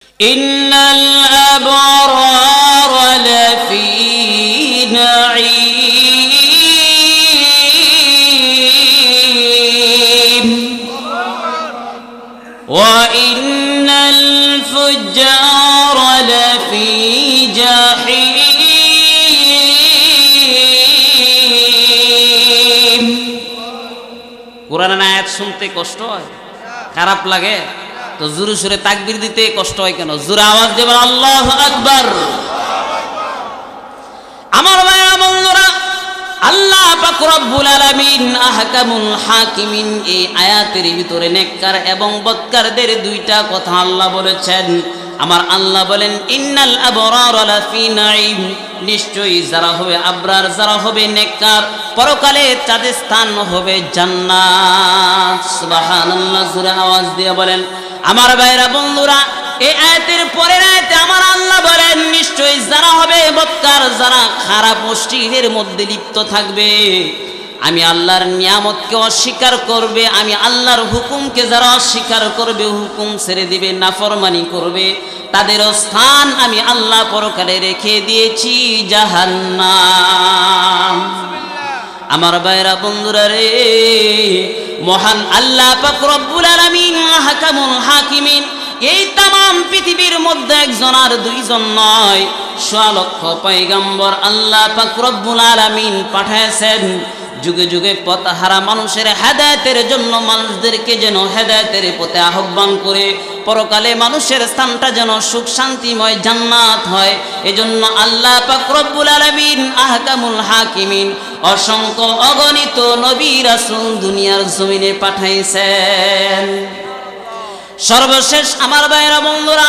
إن الأبرار لفي نعيم وإن الفجار لفي جحيم কোরআনের আয়াত শুনতে কষ্ট হয়, খারাপ লাগে তো জোরে সোরে তাকবীর দিতে কষ্ট হয় কেন? জোরে আওয়াজ দেবেন আল্লাহু আকবার। আমার ভাইরা বন্ধুরা, আল্লাহ পাক রব্বুল আলামিন আহকামুল হাকিমিন এই আয়াতের ভিতরে নেককার এবং বদকারদের দুইটা কথা আল্লাহ বলেছেন। আমার আল্লাহ বলেন ইন্নাল আবরারা লাফি নাঈম, নিশ্চয়ই যারা হবে আবরার, যারা হবে নেককার, পরকালে তাদের স্থান হবে জান্নাত। সুবহানাল্লাহ, জোরে আওয়াজ দিয়ে বলেন। আমার ভাইরা বন্ধুরা, এই আয়াতের পরের আয়াতে আমার আল্লাহ বলেন নিশ্চয়ই যারা হবে বদকার, যারা খারাপ অশ্লীলের মধ্যে লিপ্ত থাকবে, আমি আল্লাহর নিয়ামতকে অস্বীকার করবে, আমি আল্লাহর হুকুমকে যারা অস্বীকার করবে, হুকুম ছেড়ে দিবে, নাফরমানি করবে, তাদের স্থান আমি আল্লাহ পরকালে রেখে দিয়েছি জাহান্নাম। আমার ভাইরা বন্ধুরা রে, মহান আল্লাহ পাক রব্বুল আলামিন আহকামুল হাকিমিন এই তামাম পৃথিবীর মধ্যে একজন আর দুইজন নয়, ১০০ লক্ষ পয়গম্বর আল্লাহ পাক রব্বুল আলামিন পাঠাইছেন যুগে যুগে পথহারা মানুষের হেদায়েতের জন্য, মানুষদেরকে যেন হেদায়েতের পথে আহ্বান করে পরকালে মানুষের স্থানটা যেন সুখ শান্তিময় জান্নাত হয়। এজন্য আল্লাহ পাক রব্বুল আলামিন আহকামুল হাকিমিন অসংখ্য অগণিত নবী রাসূল দুনিয়ার জমিনে পাঠাইছেন। সর্বশেষ আমার ভাইরা বন্ধুরা,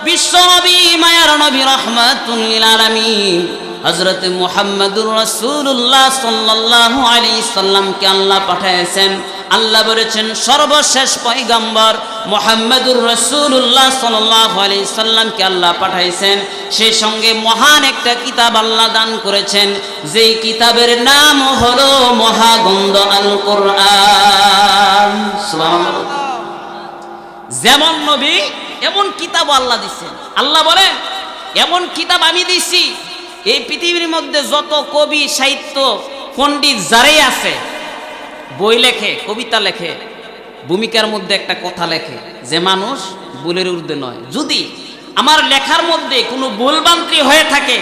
বিশ্ব নবী, মায়ার নবী, রাহমাতুল লিল আলামিন হযরত মুহাম্মদুর রাসূলুল্লাহ সাল্লাল্লাহু আলাইহি সাল্লামকে আল্লাহ পাঠাইছেন। আল্লাহ বলেছেন সর্বশেষ পয়গম্বর মুহাম্মদুর রাসূলুল্লাহ সাল্লাল্লাহু আলাইহি সাল্লামকে আল্লাহ পাঠাইছেন। সেই সঙ্গে মহান একটা কিতাব আল্লাহ দান করেছেন, যেই কিতাবের নাম হলো মহাগ্রন্থ আল কোরআন। সুবহানাল্লাহ। যেমন নবী এমন কিতাব আল্লাহ দিচ্ছেন। আল্লাহ বলেন এমন কিতাব আমি দিছি, এই পৃথিবীর মধ্যে যত কবি, সাহিত্য, পণ্ডিত যারাই আছে, বই লেখে, কবিতা লেখে, ভূমিকার মধ্যে একটা কথা লেখে যে মানুষ ভুলের ঊর্ধ্বে নয়। যদি আমার লেখার মধ্যে কোনো ভুলভ্রান্তি হয়ে থাকে,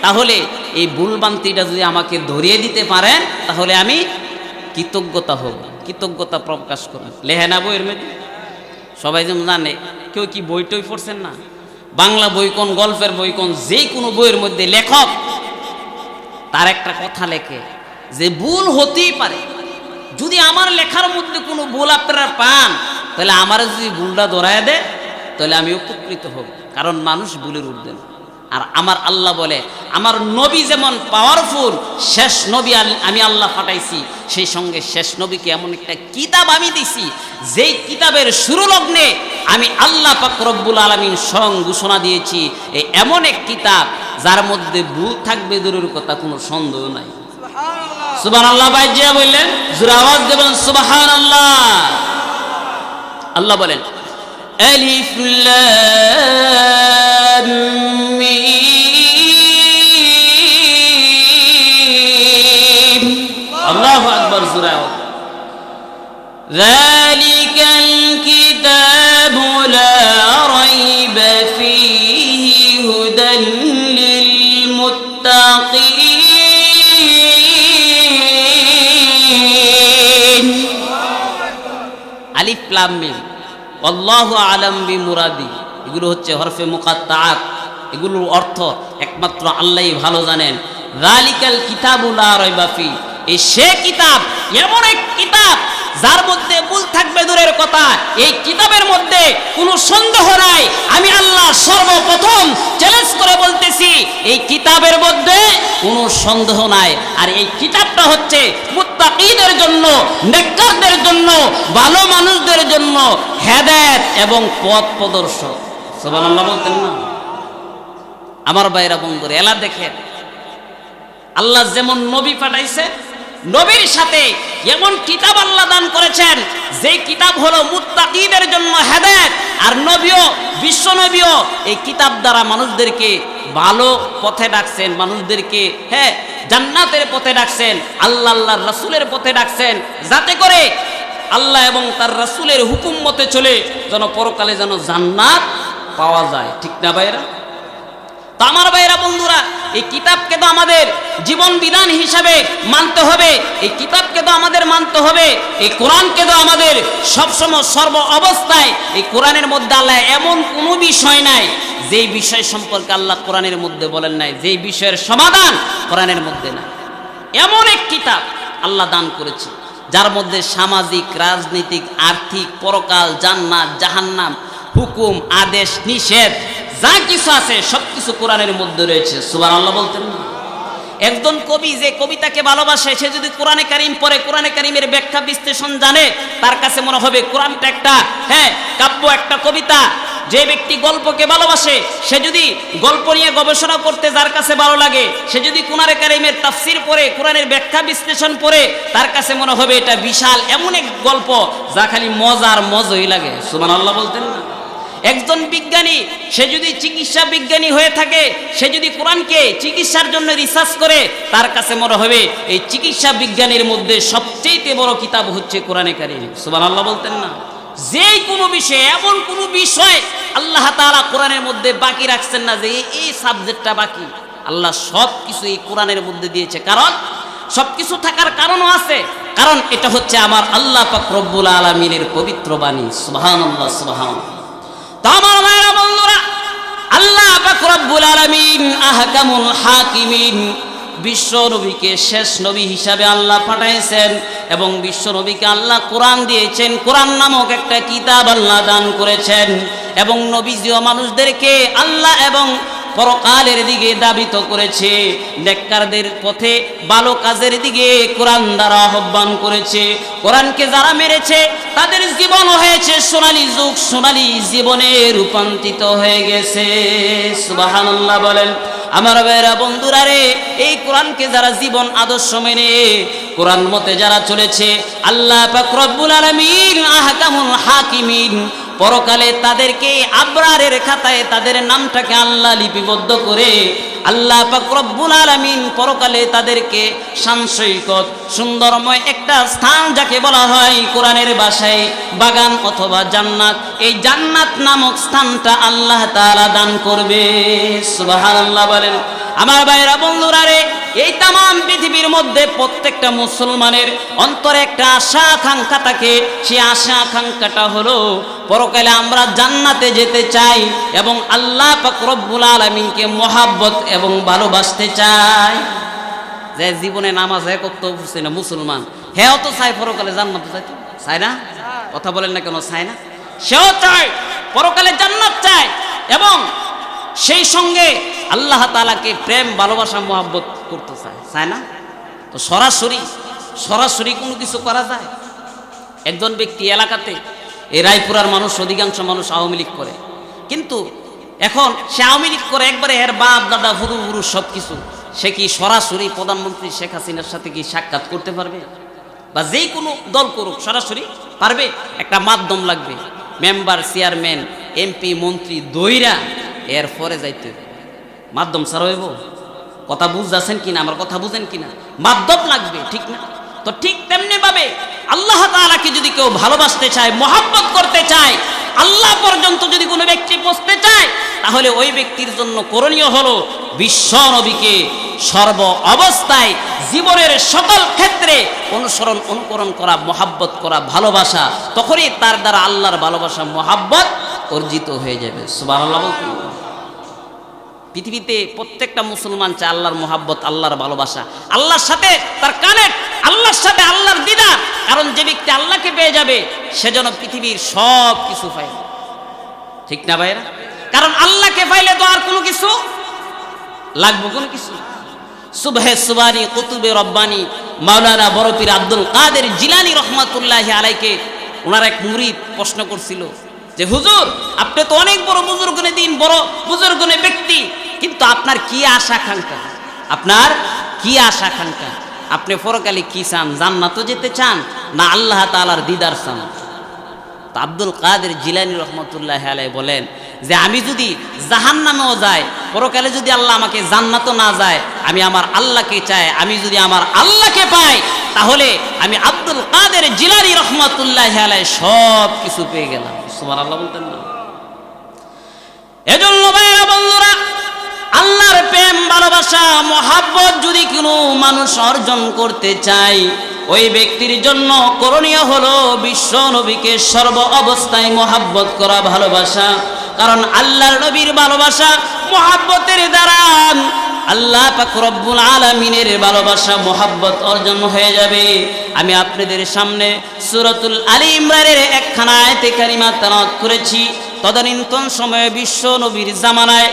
তাহলে এই ভুলভ্রান্তিটা যদি আমাকে ধরিয়ে দিতে পারেন, তাহলে আমি কৃতজ্ঞতা হব, কৃতজ্ঞতা প্রকাশ করব। লেখে না বইয়ের মধ্যে, সবাই যেমন জানে, কেউ কি বই টই পড়ছেন না? বাংলা বই কোন, গল্পের বই কোন, যে কোনো বইয়ের মধ্যে লেখক তার একটা কথা লেখে যে ভুল হতেই পারে। যদি আমার লেখার মধ্যে কোনো ভুল আপনারা পান, তাহলে আমার যদি ভুলটা ধরায় দেয়, তাহলে আমি উপকৃত হব, কারণ মানুষ ভুলের ঊর্ধ্বে না। আর আমার আল্লাহ বলে আমার নবী যেমন পাওয়ারফুল, শেষ নবী আমি আল্লাহ পাঠাইছি, সেই সঙ্গে শেষ নবীকে এমন একটা কিতাব আমি দিছি, যেই কিতাবের শুরু লগ্নে আমি আল্লাহ পাক রব্বুল আলামিন স্বয়ং ঘোষণা দিয়েছি এই এমন এক কিতাব যার মধ্যে ভুল থাকবে দূরের কথা, কোনো সন্দেহ নাই। সুবহানাল্লাহ। ভাই জিয়া বললেন, জোরে আওয়াজ দেবেন সুবহানাল্লাহ। আল্লাহ বলেন আলিফ লাম মিম, আল্লাহু আকবার, জোরে আওয়াজ। যালিকাল কিতাবু লা রাইবা ফীহি হুদাল লিল মুত্তাকিন। আলিফ লাম মিম, আল্লাহু আলাম বিমুরাদি, এগুলো হচ্ছে হরফে মুকাত্তাআত, এগুলোর অর্থ একমাত্র আল্লাহই ভালো জানেন। যালিকাল কিতাবু লা রাইবা ফী, এই সে কিতাব, এমন এক কিতাব যার মধ্যে ভুল থাকবে দূরের কথা, এই কিতাবের মধ্যে কোনো সন্দেহ নাই। আমি আল্লাহ সর্বপ্রথম চ্যালেঞ্জ করে বলতেছি, এই কিতাবের মধ্যে কোনো সন্দেহ নাই। আর এই কিতাবটা হচ্ছে মুত্তাকিদের জন্য, নেককারদের জন্য, ভালো মানুষদের জন্য হেদায়েত এবং পথ প্রদর্শক। সুবহানাল্লাহ বলতেন না? আমার ভাইরা বন্ধুরা, এলা দেখেন আল্লাহ যেমন নবী পাঠাইছে, নবীর সাথে এমন কিতাব আল্লাহ দান করেছেন যেই কিতাব হলো মুত্তাকিদের জন্য হেদায়েত। আর নবীও, বিশ্ব নবীও এই কিতাব দ্বারা মানুষদেরকে ভালো পথে ডাকছেন, মানুষদেরকে জান্নাতের পথে ডাকছেন, আল্লাহর রাসূলের পথে ডাকছেন, যাতে করে আল্লাহ এবং তার রাসূলের হুকুম মতে চলে যেন পরকালে যেন জান্নাত পাওয়া যায়। ঠিক না ভাইরা? তো আমার ভাইরা বন্ধুরা, এই কিতাবকে তো আমাদের জীবন বিধান হিসাবে মানতে হবে, এই কিতাবকে তো আমাদের মানতে হবে, এই কোরআনকে তো আমাদের সবসময় সর্ব অবস্থায়, এই কোরআনের মধ্যে আল্লাহ এমন কোনো বিষয় নাই যেই বিষয় সম্পর্কে আল্লাহ কোরআনের মধ্যে বলেন নাই, যেই বিষয়ের সমাধান কোরআনের মধ্যে নাই। এমন এক কিতাব আল্লাহ দান করেছে যার মধ্যে সামাজিক, রাজনৈতিক, আর্থিক, পরকাল, জান্নাত, জাহান্নাম, হুকুম, আদেশ, নিষেধ যা কিছু আছে সবকিছু কোরআনের মধ্যে রয়েছে। সুবহানাল্লাহ বলতেন না? একজন কবি যে কবিতাকে ভালোবাসে, সে যদি কোরআনে কারিম পড়ে, কোরআনে কারিমের ব্যাখ্যা বিশ্লেষণ জানে, তার কাছে মনে হবে কোরআনটা একটা কাব্য, একটা কবিতা। যে ব্যক্তি গল্পকে ভালোবাসে, সে যদি গল্প নিয়ে গবেষণা করতে যার কাছে ভালো লাগে, সে যদি কোরআনে কারিমের তাফসীর পড়ে, কোরআনের ব্যাখ্যা বিশ্লেষণ পড়ে, তার কাছে মনে হবে এটা বিশাল এমন এক গল্প যা খালি মজার মজই লাগে। সুবহানাল্লাহ বলতেন না? একজন বিজ্ঞানী, সে যদি চিকিৎসা বিজ্ঞানী হয়ে থাকে, সে যদি কোরআনকে চিকিৎসার জন্য রিসার্চ করে, তার কাছে মনে হবে এই চিকিৎসা বিজ্ঞানের মধ্যে সবচেয়ে বড় কিতাব হচ্ছে কোরআনে কারিম। সুবহানাল্লাহ বলতেন না? যে কোনো বিষয়ে, এমন কোনো বিষয় আল্লাহ তাআলা কোরআনের মধ্যে বাকি রাখছেন না যে এই সাবজেক্টটা বাকি। আল্লাহ সব কিছু এই কোরআনের মধ্যে দিয়েছে, কারণ সবকিছু থাকার কারণও আছে, কারণ এটা হচ্ছে আমার আল্লাহ পাক রব্বুল আলামিনের পবিত্র বাণী। সুবহানাল্লাহ, সুবহানাল্লাহ। তো আমার ভাইরা বন্ধুরা, আল্লাহ পাক রব্বুল আলামিন আহকামুল হাকিমিন, বিশ্ব নবীকে শেষ নবী হিসাবে আল্লাহ পাঠাইছেন এবং বিশ্ব নবীকে আল্লাহ কোরআন দিয়েছেন। কোরআন নামক একটা কিতাব আল্লাহ দান করেছেন এবং নবীজিও মানুষদেরকে আল্লাহ এবং পরকালের দিকে দাবিত করেছে, নেককারদের পথে, ভালো কাজের দিকে কোরআন দ্বারা আহ্বান করেছে। কোরআনকে যারা মেরেছে তাদের জীবন হয়েছে সোনালী যুগ, সোনালী জীবনে রূপান্তরিত হয়ে গেছে। সুবহানাল্লাহ বলেন। আমার ভাইরা বন্ধুরা রে, এই কোরআনকে যারা জীবন আদর্শ মেনে কোরআন মতে যারা চলেছে, আল্লাহ পাক রব্বুল আলামিন আহকামুল হাকিমিন পরকালে তাদেরকে আবরারের খাতায় তাদের নামটাকে আল্লাহ লিপিবদ্ধ করে আল্লাহ পাক রব্বুল আলামিন পরকালে তাদেরকে সাংশয়িকত সুন্দরময় একটা স্থান, যাকে বলা হয় কোরআনের ভাষায় বাগান অথবা জান্নাত, এই জান্নাত নামক স্থানটা আল্লাহ তাআলা দান করবে। সুবহানাল্লাহ বলেন। আমার ভাইরা বন্ধুরা রে, এই তাম পৃথিবীর মধ্যে প্রত্যেকটা মুসলমানের অন্তরে একটা আশা আকাঙ্ক্ষা থাকে। সেই আশা আকাঙ্ক্ষাটা হলো পরকালে আমরা জান্নাতে যেতে চাই এবং আল্লাহ পাক রব্বুল আলামিনকে মহাব্বত এবং ভালোবাসতে চাই। যে জীবনে নামাজ করতে পারছে না মুসলমান, হেও তো চাই পরকালে জান্নাতে যাইতে, চায় না? কথা বলেন না কেন? চায় না? সেও চায় পরকালে জান্নাত চায় এবং সেই সঙ্গে আল্লাহ তাআলাকে প্রেম, ভালোবাসা, মহাব্বত করতে চায়, চায় না? তো সরাসরি কোনো কিছু করা যায়? একজন ব্যক্তি এলাকাতে, এই রায়পুরার মানুষ, অধিকাংশ মানুষ আওয়ামী লীগ করে, কিন্তু এখন সে আওয়ামী লীগ করে একবারে এর বাপ দাদা হুরু সব কিছু, সে কি সরাসরি প্রধানমন্ত্রী শেখ হাসিনার সাথে কি সাক্ষাৎ করতে পারবে? বা যেই কোনো দল করুক সরাসরি পারবে? একটা মাধ্যম লাগবে, মেম্বার, চেয়ারম্যান, এমপি, মন্ত্রী দইরা এরপরে যাইতে মাধ্যম ছাড়া হইব? কথা বুঝতেছেন কিনা? আমার কথা বুঝেন কিনা? মাধ্যম লাগবে, ঠিক না? তো ঠিক তেমনি ভাবে আল্লাহ তাআলাকে যদি কেউ ভালোবাসতে চায়, মহব্বত করতে চায়, আল্লাহ পর্যন্ত যদি কোনো ব্যক্তি পৌঁছতে চায়, তাহলে ওই ব্যক্তির জন্য করণীয় হলো বিশ্ব নবীকে সর্ব অবস্থায় জীবনের সকল ক্ষেত্রে অনুকরণ করা, মহাব্বত করা, ভালোবাসা। তখনই তার দ্বারা আল্লাহর ভালোবাসা, মহাব্বত অর্জিত হয়ে যাবে। সুবহানাল্লাহ। পৃথিবীতে প্রত্যেকটা মুসলমান চায় আল্লাহর মহাব্বত, আল্লাহর ভালোবাসা, আল্লাহর সাথে তার কানেক্ট, আল্লাহর সাথে আল্লাহর দিদার। কারণ যে ব্যক্তি আল্লাহকে পেয়ে যাবে সে যেন পৃথিবীর সব কিছু পায়, ঠিক না ভাইরা? কারণ আল্লাহকে পাইলে তো আর কোনো কিছু লাগবে, কোনো কিছু। সুবহে সুবানি কুতুবে রব্বানি মাওলানা বড় পীর আব্দুল কাদের জিলানী রহমাতুল্লাহি আলাইকে ওনার এক মুরিদ প্রশ্ন করছিল যে হুজুর, আপনি তো অনেক বড় বুজুর্গনে দিন, বড় বুজুর্গনে ব্যক্তি, কিন্তু আপনার কি আশা আকাঙ্ক্ষা? আপনার কি আশা আকাঙ্ক্ষা? আপনি পরকালে কি চান? জান্নাতে যেতে চান না আল্লাহ তাআলার দিদার চান? তো আব্দুল কাদের জিলানী রহমতুল্লাহ আলাইহি বলেন যে আমি যদি জাহান্নামেও যাই, পরকালে যদি আল্লাহ আমাকে জান্নাতও না যায়, আমি আমার আল্লাহকে চাই। আমি যদি আমার আল্লাহকে পাই তাহলে আমি আব্দুল কাদের জিলানী রহমতুল্লাহ আলাইহি সব কিছু পেয়ে গেলাম। সুবহানাল্লাহ বলতেন না? এজন্য ভাইরা বন্ধুরা, আল্লাহর প্রেম ভালোবাসা মহাব্বত যদি কোনো মানুষ অর্জন করতে চায়, ওই ব্যক্তির জন্য করণীয় হলো বিশ্ব নবীকে সর্ব অবস্থায় মহাব্বত করা, ভালোবাসা। কারণ আল্লাহর নবীর ভালোবাসা মহাব্বতের দ্বারা আল্লাহ পাক রব্বুল আলামিনের ভালোবাসা মহাব্বত অর্জন হয়ে যাবে। আমি আপনাদের সামনে সূরাতুল আলী ইমরানের একখানা আয়াতে কারিমা তেলাওয়াত করেছি। তদানীন্তন সময়ে বিশ্ব নবীর জামানায়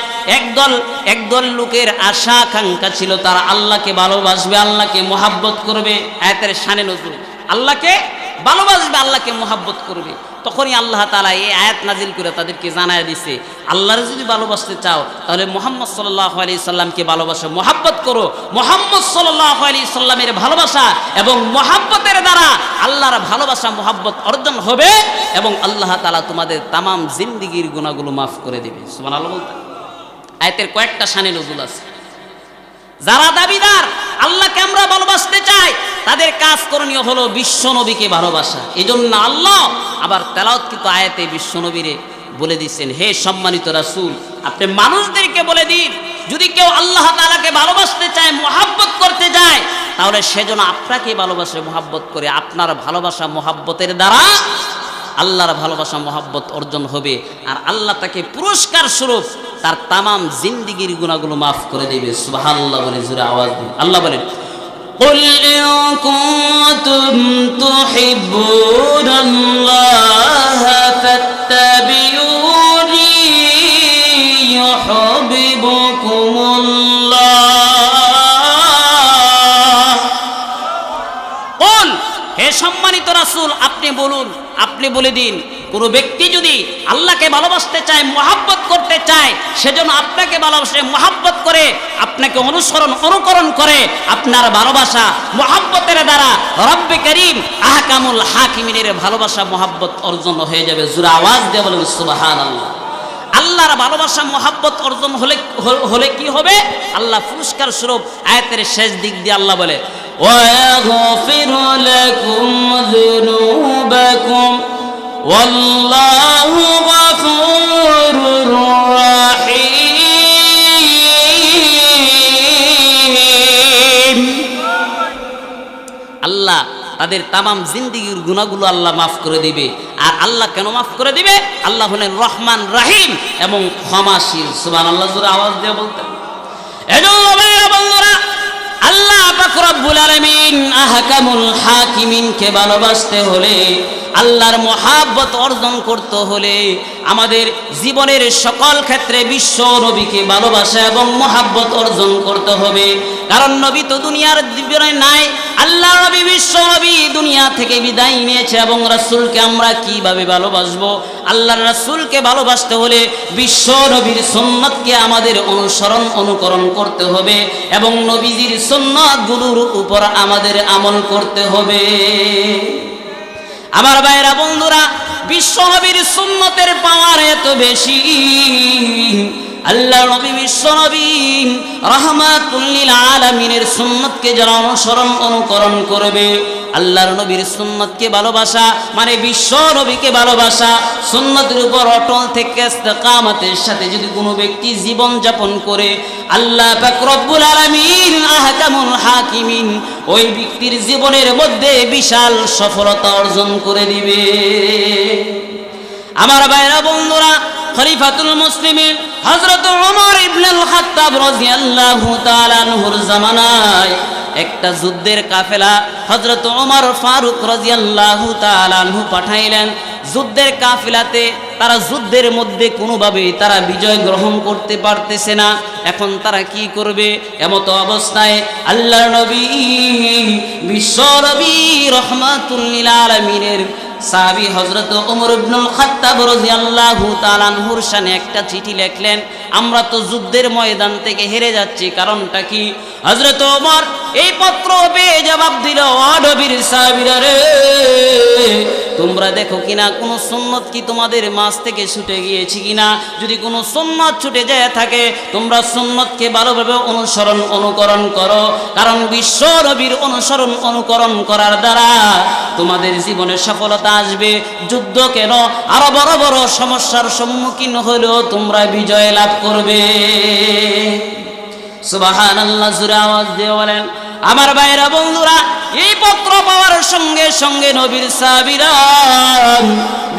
একদল লোকের আশা আকাঙ্ক্ষা ছিল তারা আল্লাহকে ভালোবাসবে, আল্লাহকে মহাব্বত করবে। আয়াতের শানে নজরুল, আল্লাহকে ভালোবাসবে, আল্লাহকে মহাব্বত করবে। তখনই আল্লাহ তাআলা এই আয়াত নাজিল করে তাদেরকে জানায় দিছে, আল্লাহর যদি ভালোবাসতে চাও তাহলে মুহাম্মদ সাল্লাল্লাহু আলাইহি সাল্লামকে ভালোবাসো, মহাব্বত করো। মুহাম্মদ সাল্লাল্লাহু আলাইহি সাল্লামের ভালোবাসা এবং মহাব্বতের দ্বারা আল্লাহর ভালোবাসা মহাব্বত অর্জন হবে এবং আল্লাহ তাআলা তোমাদের তামাম জিন্দেগীর গুনাহগুলো মাফ করে দিবে। সুবহানাল্লাহ বলতে আয়াতের কয়েকটা শানে নজুল আছে। যারা দাবিদার আল্লাহকে আমরা ভালোবাসতে চাই, তাদের কাজ করণীয় হলো বিশ্ব নবীকে ভালোবাসা। এই জন্য আল্লাহ আবার তেলাওয়াতকৃত আয়াতে বিশ্ব নবীরে বলে দিচ্ছেন, হে সম্মানিত রাসূল, আপনি মানুষদেরকে বলে দিন, যদি কেউ আল্লাহ তাআলাকে ভালোবাসতে চায়, মহাব্বত করতে যায়, তাহলে সেজন্য আপনাকে ভালোবাসে, মহাব্বত করে। আপনার ভালোবাসা মহাব্বতের দ্বারা আল্লাহর ভালোবাসা মহাব্বত অর্জন হবে, আর আল্লাহ তাকে পুরস্কার স্বরূপ তার তামাম জিন্দেগীর গুনাহগুলো মাফ করে দেবে। সুবহানাল্লাহ বলে জোরে আওয়াজ দিন। আল্লাহ বলেন, قل إن كنتم تحبون الله فاتبعوني يحببكم الله। قل, হে সম্মানিত রাসূল, আপনি বলুন, আপনি বলে দিন, কোনো ব্যক্তি যদি আল্লাহকে ভালোবাসতে চায়, মহাব্বত করতে চায়, সেজন্য আপনাকে ভালোবাসে, মহাব্বত করে, আপনাকে অনুকরণ করে, আপনার ভালোবাসা মহাব্বতের দ্বারা রব্বে করিম আহকামুল হাকিমিনের ভালোবাসা মহাব্বত অর্জন হয়ে যাবে। জোরে আওয়াজ দিয়ে বলুন সুবহানাল্লাহ। আল্লাহর ভালোবাসা মহাব্বত অর্জন হলে কি হবে? আল্লাহ পুরস্কার স্বরূপ আয়াতের শেষ দিক দিয়ে আল্লাহ বলে, وَيَغْفِرُ لَكُمْ ذُنُوبَكُمْ وَاللَّهُ غَفُورٌ رَّحِيمٌ। আল্লাহ তাদের তামাম জিন্দেগীর গুনাহগুলো আল্লাহ মাফ করে দিবে। আর আল্লাহ কেন মাফ করে দিবে? আল্লাহ হলেন রহমান, রাহিম এবং ক্ষমাশীল। সুবহানাল্লাহ জোরে আওয়াজ দিয়ে বলতেন। এজন্য ভাইরা বন্ধুরা, আল্লাহ পাক রব্বুল আলামিন আহকামুল হাকিমিনকে ভালোবাসতে হলে, আল্লাহর মহাব্বত অর্জন করতে হলে আমাদের জীবনের সকল ক্ষেত্রে বিশ্ব নবীকে ভালোবাসা এবং মহাব্বত অর্জন করতে হবে। কারণ নবী তো দুনিয়ার জীবনে নাই, আল্লাহ নবী বিশ্ব নবী দুনিয়া থেকে বিদায় নিয়েছে। এবং রাসূলকে আমরা কিভাবে ভালোবাসবো? আল্লাহর রাসূলকে ভালোবাসতে হলে বিশ্ব নবীর সুন্নাতকে আমাদের অনুকরণ করতে হবে এবং নবীজির সুন্নাতগুলোর উপর আমাদের আমল করতে হবে। আমার ভাইরা বন্ধুরা, বিশ্ব নবীর সুন্নতের পাওয়ার এত বেশি, আল্লাহ নবী বিশ্ব নবী রাহমাতুল লিল আলামিনের সুন্নতকে যারা অনুকরণ করবে, আল্লাহর নবীর সুন্নতকে ভালোবাসা মানে বিশ্ব নবীকে ভালোবাসা, সুন্নতের উপর অটল থেকে ইস্তেকামতের সাথে যদি কোনো ব্যক্তি জীবন যাপন করে, আল্লাহ পাক রব্বুল আলামিন আহকামুল হাকিমিন ওই ব্যক্তির জীবনের মধ্যে বিশাল সফলতা অর্জন করে দিবে। আমার ভাইরা বন্ধুরা, খলিফাতুল মুসলিমিন হযরত ওমর ইবনুল খাত্তাব রাদিয়াল্লাহু তাআলা আনহুর জামানায় একটা যুদ্ধের কাফেলা হযরত ওমর ফারুক রাদিয়াল্লাহু তাআলা আনহু পাঠাইলেন। যুদ্ধের কাফেলাতে তারা যুদ্ধের মধ্যে কোনোভাবেই তারা বিজয় গ্রহণ করতে পারতেছে না। এখন তারা কি করবে? এমতো অবস্থায় আল্লাহর নবী বিশ্ব নবী রাহমাতুল লিল আলামিনের সাহাবী হযরত ওমর ইবনুল খাত্তাব রাদিয়াল্লাহু তাআলা আনহুর শানে একটা চিঠি লিখলেন, আমরা তো যুদ্ধের ময়দান থেকে হেরে যাচ্ছি, কারণটা কি? হযরত ওমর এই পত্র পেয়ে জবাব দিল, ও নবীর সাহাবীরা রে, তোমরা দেখো কিনা কোনো সুন্নত কি তোমাদের মাঝ থেকে ছুটে গিয়েছে কিনা। যদি কোনো সুন্নত ছুটে যায় থাকে, তোমরা সুন্নতকে ভালোভাবে অনুকরণ করো, কারণ বিশ্ব নবীর অনুসরণ অনুকরণ করার দ্বারা তোমাদের জীবনে সফলতা আসবে। যুদ্ধ কেন, আরো বড় বড় সমস্যার সম্মুখীন হলেও তোমরা বিজয় লাভ করবে। সুবহানাল্লাহ, জোরে আওয়াজ দিয়ে বলেন। আমার ভাইরা বন্ধুরা, এই পত্র পাওয়ার সঙ্গে সঙ্গে নবীর সাহাবীরা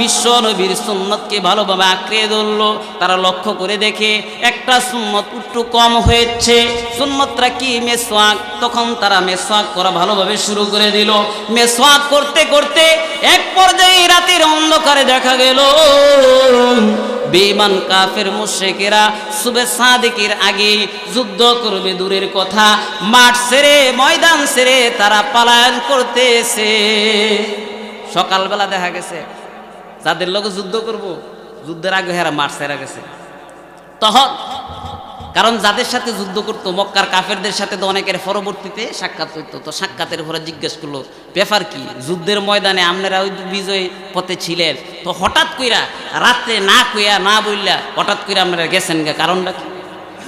বিশ্ব নবীর সুন্নতকে ভালোভাবে আঁকড়ে ধরলো। তারা লক্ষ্য করে দেখে একটা সুন্নত একটু কম হয়েছে। সুন্নতটা কি? মেসওয়াক। তখন তারা মেসওয়াক করা ভালোভাবে শুরু করে দিল। মেসওয়াক করতে করতে এক পর্যায়ে রাতের অন্ধকারে দেখা গেল বেঈমান কাফের মুশরিকেরা সুবে সাদিকের আগে যুদ্ধ করবে দূরের কথা, মাঠ ছেড়ে ময়দান ছেড়ে তারা পলায়ন করতেছে। সকালবেলা দেখা গেছে যাদের লোক যুদ্ধ করব, যুদ্ধের আগে হেরা মাঠ ছেড়ে গেছে। তখন কারণ যাদের সাথে যুদ্ধ করতো মক্কার কাফেরদের সাথে তো অনেকের পরবর্তীতে সাক্ষাৎ হইতো। তো সাক্ষাতের পরে জিজ্ঞেস করলো, ব্যাপার কি? যুদ্ধের ময়দানে আপনারা ওই বিজয় পথে ছিলেন, তো হঠাৎ কইরা রাত্রে না কইয়া না বললা হঠাৎ কইরা আপনারা গেছেন গা, কারণটা কি?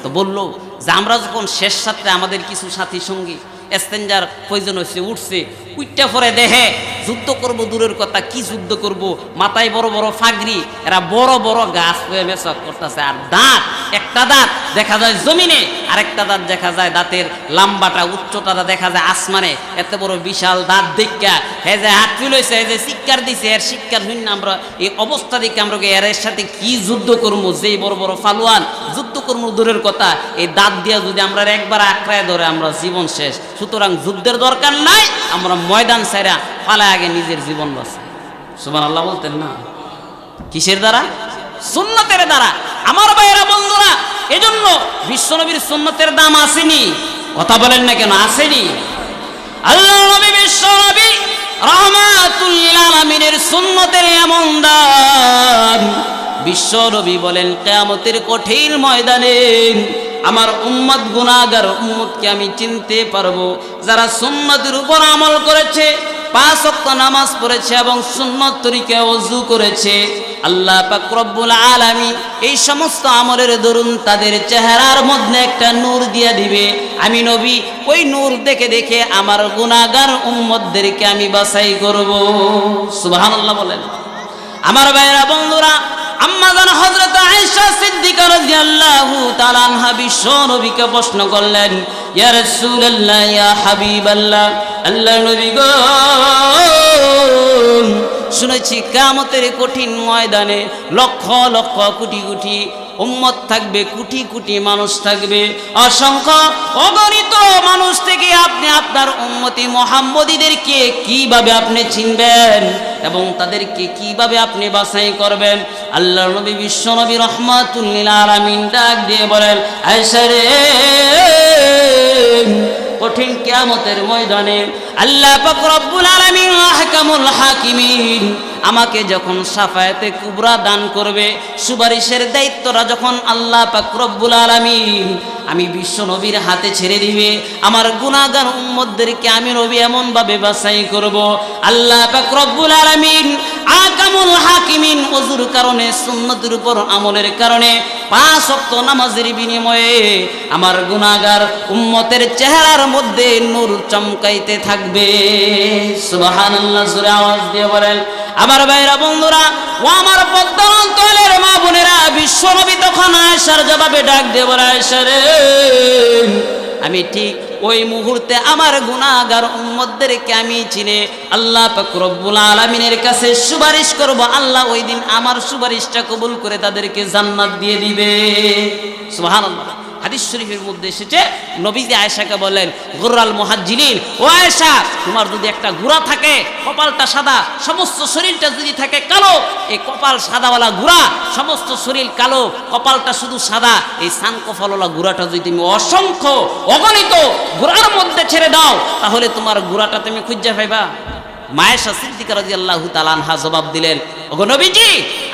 তো বললো যে আমরা যখন শেষ রাত্রে আমাদের কিছু সাথী সঙ্গী এক্সচেঞ্জার প্রয়োজন হয়েছে, উঠছে, উইটটা পরে দেহে যুদ্ধ করব দূরের কথা, কি যুদ্ধ করব, মাথায় বড় বড় ফাগরি, এরা বড় বড় গাছ হয়ে মেসক করতেছে। আর দাঁত, একটা দাঁত দেখা যায় জমিনে, আরেকটা দাঁত দেখা যায় দাঁতের লম্বাটা উচ্চতাটা দেখা যায় আসমানে। এত বড় বিশাল দাঁত দেখা হে যে হাত ফিলইছে, হে যে শিক্ষার দিছে, এর শিক্ষার হইন না আমরা এই অবস্থা দেখে আমরা এর সাথে কি যুদ্ধ করবো? যেই বড় বড় ফালুয়ান যুদ্ধ করবো দূরের কথা, এই দাঁত দিয়া যদি আমরা একবার আঁকড়ায় ধরে আমরা জীবন শেষ। সুতরাং যুদ্ধের দরকার নাই, আমরা ময়দান ছাইরা পালায় আগে নিজের জীবন বাঁচাই। সুবহানাল্লাহ বলতেন না? কিসের দ্বারা? সুন্নতের দ্বারা। আমার ভাইয়েরা বন্ধুরা, এজন্য বিশ্বনবীর সুন্নতের দাম আসেনি। কথা বলেন না কেন? আসেনি। আল্লাহ নবী বিশ্বনবী রাহমাতুল লিল আলামিনের সুন্নতের এমন দাম, বিশ্বনবী বলেন কিয়ামতের কঠিন ময়দানে আমার উম্মত গুনাহগার উম্মতকে আমি চিনতে পারবো যারা সুন্নতের উপর আমল করেছে, 5 ওয়াক্ত নামাজ পড়েছে এবং সুন্নত তরিকায় ওযু করেছে। আল্লাহ পাক রব্বুল আলামিন এই সমস্ত আমলের দরুন তাদের চেহারার মধ্যে একটা নূর দিয়ে দিবে। আমি নবী ওই নূর দেখে দেখে আমার গুনাহগার উম্মতদেরকে আমি বাছাই করব। সুবহানাল্লাহ বলেন। আমার ভাইরা বন্ধুরা, আম্মা জান হযরত আয়েশা সিদ্দিকা রাদিয়াল্লাহু তাআলা আনহা বিশ্ব নবীকে প্রশ্ন করলেন, ইয়া রাসূলুল্লাহ, ইয়া হাবিবাল্লাহ, আল্লাহর নবী গো, শুনেছি কিয়ামতের কঠিন ময়দানে লক্ষ লক্ষ কোটি কোটি উম্মত থাকবে, কোটি কোটি মানুষ থাকবে, অসংখ্য অগণিত মানুষ থেকে আপনি আপনার উম্মতি মুহাম্মদীদেরকে কিভাবে আপনি চিনবেন এবং তাদেরকে কিভাবে আপনি বাছাই করবেন? আল্লাহর নবী বিশ্ব নবী রাহমাতুল লিল আলামিন ডাক দিয়ে বলেন, আয়েশা রে, কঠিন কিয়ামতের ময়দানে আল্লাহ পাক রব্বুল আলামিন আহকামুল হাকিমিন আমাকে যখন শাফায়াতে কুবরা দান করবে, সুপারিশের দায়িত্বটা যখন আল্লাহ পাক রব্বুল আলামিন আমি বিশ্ব নবীর হাতে ছেড়ে দিবে, আমার গুনাহগার উম্মতদেরকে আমি নবী এমন ভাবে বাছাই করব, আল্লাহ পাক রব্বুল আলামিন আহকামুল হাকিমিন ওযুর কারণে, সুন্নতের উপর আমলের কারণে 5 ওয়াক্ত নামাজের বিনিময়ে আমার গুনাহগার উম্মতের চেহারার মধ্যে নূর চমকাইতে থাকবে। সুবহানাল্লাহ, জোরে আওয়াজ দিয়ে বলেন। আমার ভাইরা বন্ধুরা, ও আমার পদ্মার অন্তরের মা বোনেরা, বিশ্ব নবী তখন আয়েশার জবাবে ডাক দিয়ে বলে, আয়েশা রে, আমি ঠিক ওই মুহূর্তে আমার গুনাহগার উম্মতদেরকে আমি চিনে আল্লাহ পাক রব্বুল আলামিনের কাছে সুপারিশ করব। আল্লাহ ওই দিন আমার সুপারিশটা কবুল করে তাদেরকে জান্নাত দিয়ে দিবে। সুবহানাল্লাহ। হাদিস শরীফের মধ্যে এসেছে, নবীজি আয়েশাকে বলেন, গুররাল মুহাজ্জিলিন, ও আয়েশা, তোমার যদি একটা গুড়া থাকে, কপালটা সাদা, সমস্ত শরীরটা যদি থাকে কালো, এই কপাল সাদাওয়ালা গুড়া, সমস্ত শরীর কালো, কপালটা শুধু সাদা, এই সান কপালওয়ালা গুড়াটা যদি তুমি অসংখ্য অগণিত গুড়ার মধ্যে ছেড়ে দাও, তাহলে তোমার গুড়াটা তুমি খুঁজে পাইবা। আয়েশা সিদ্দিকা রাদিয়াল্লাহু তাআলা আনহা জবাব দিলেন, ওগো নবীজি,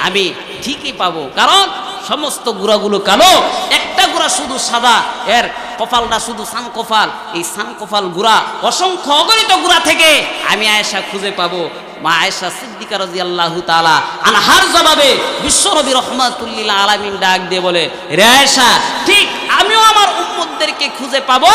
আমি ঠিকই পাবো, কারণ সমস্ত গুড়াগুলো কালো, একটা গুড়া দেহটা শুধু সাদা, এর কপালটা শুধু সান কপাল। এই সান কপাল গুড়া, অসংখ্য অগণিত গুড়া থেকে আমি আয়েশা খুঁজে পাবো। মা আয়েশা সিদ্দিকা রাদিয়াল্লাহু তাআলা আনহার জবাবে বিশ্বনবী রাহমাতুল লিল আলামিন ডাক দিয়ে বলে, রে আয়েশা, ঠিক আমিও আমার উম্মতদেরকে খুঁজে পাবো।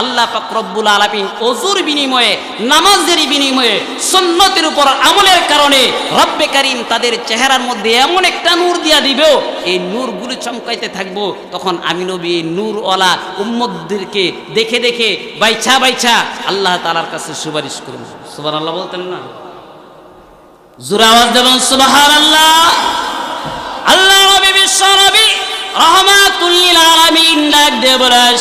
আল্লাহ পাক রব্বুল আলামিন ওযুর বিনিময়ে, নামাজের বিনিময়ে, সুন্নতের উপর আমলের কারণে রব্বে কারীম তাদের চেহারার মধ্যে এমন একটা নূর দিয়া দিবে, এই নূরগুলো চমকাইতে থাকবো। তখন আমি নবী এই নূরওয়ালা উম্মতদেরকে দেখে দেখে বাইছা বাইছা আল্লাহ তাআলার কাছে সুপারিশ করব। সুবহানাল্লাহ বলতেন না? জোরে আওয়াজ দেবেন সুবহানাল্লাহ। আল্লাহ নবী বিশ্ব নবী রাহমাতুল লিল আলামিন ডাক দিয়ে বলেন,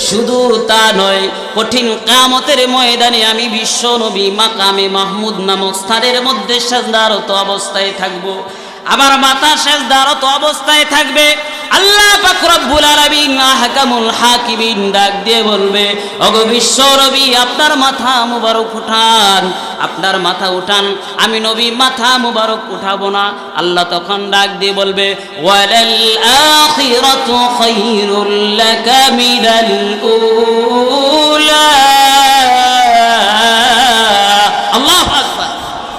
শুধু তা নয়, কঠিন কিয়ামতের ময়দানে আমি বিশ্ব নবী মাকামে মাহমুদ নামক স্থানের মধ্যে সিজদারত অবস্থায় থাকব। আমার মাথা সিজদারত অবস্থায় থাকবে। আল্লাহ পাক রব্বুল আলামিন আহকামুল হাকিমিন ডাক দিয়ে বলবে, ওগো বিশ্ব নবী, আপনার মাথা মুবারক উঠান, আপনার মাথা উঠান। আমি নবী মাথা মুবারক উঠাবো না। আল্লাহ তখন ডাক দিয়ে বলবে, ওয়ালাল আখিরাতু খায়রুল লাকা মিনাল উলা। আল্লাহু আকবার।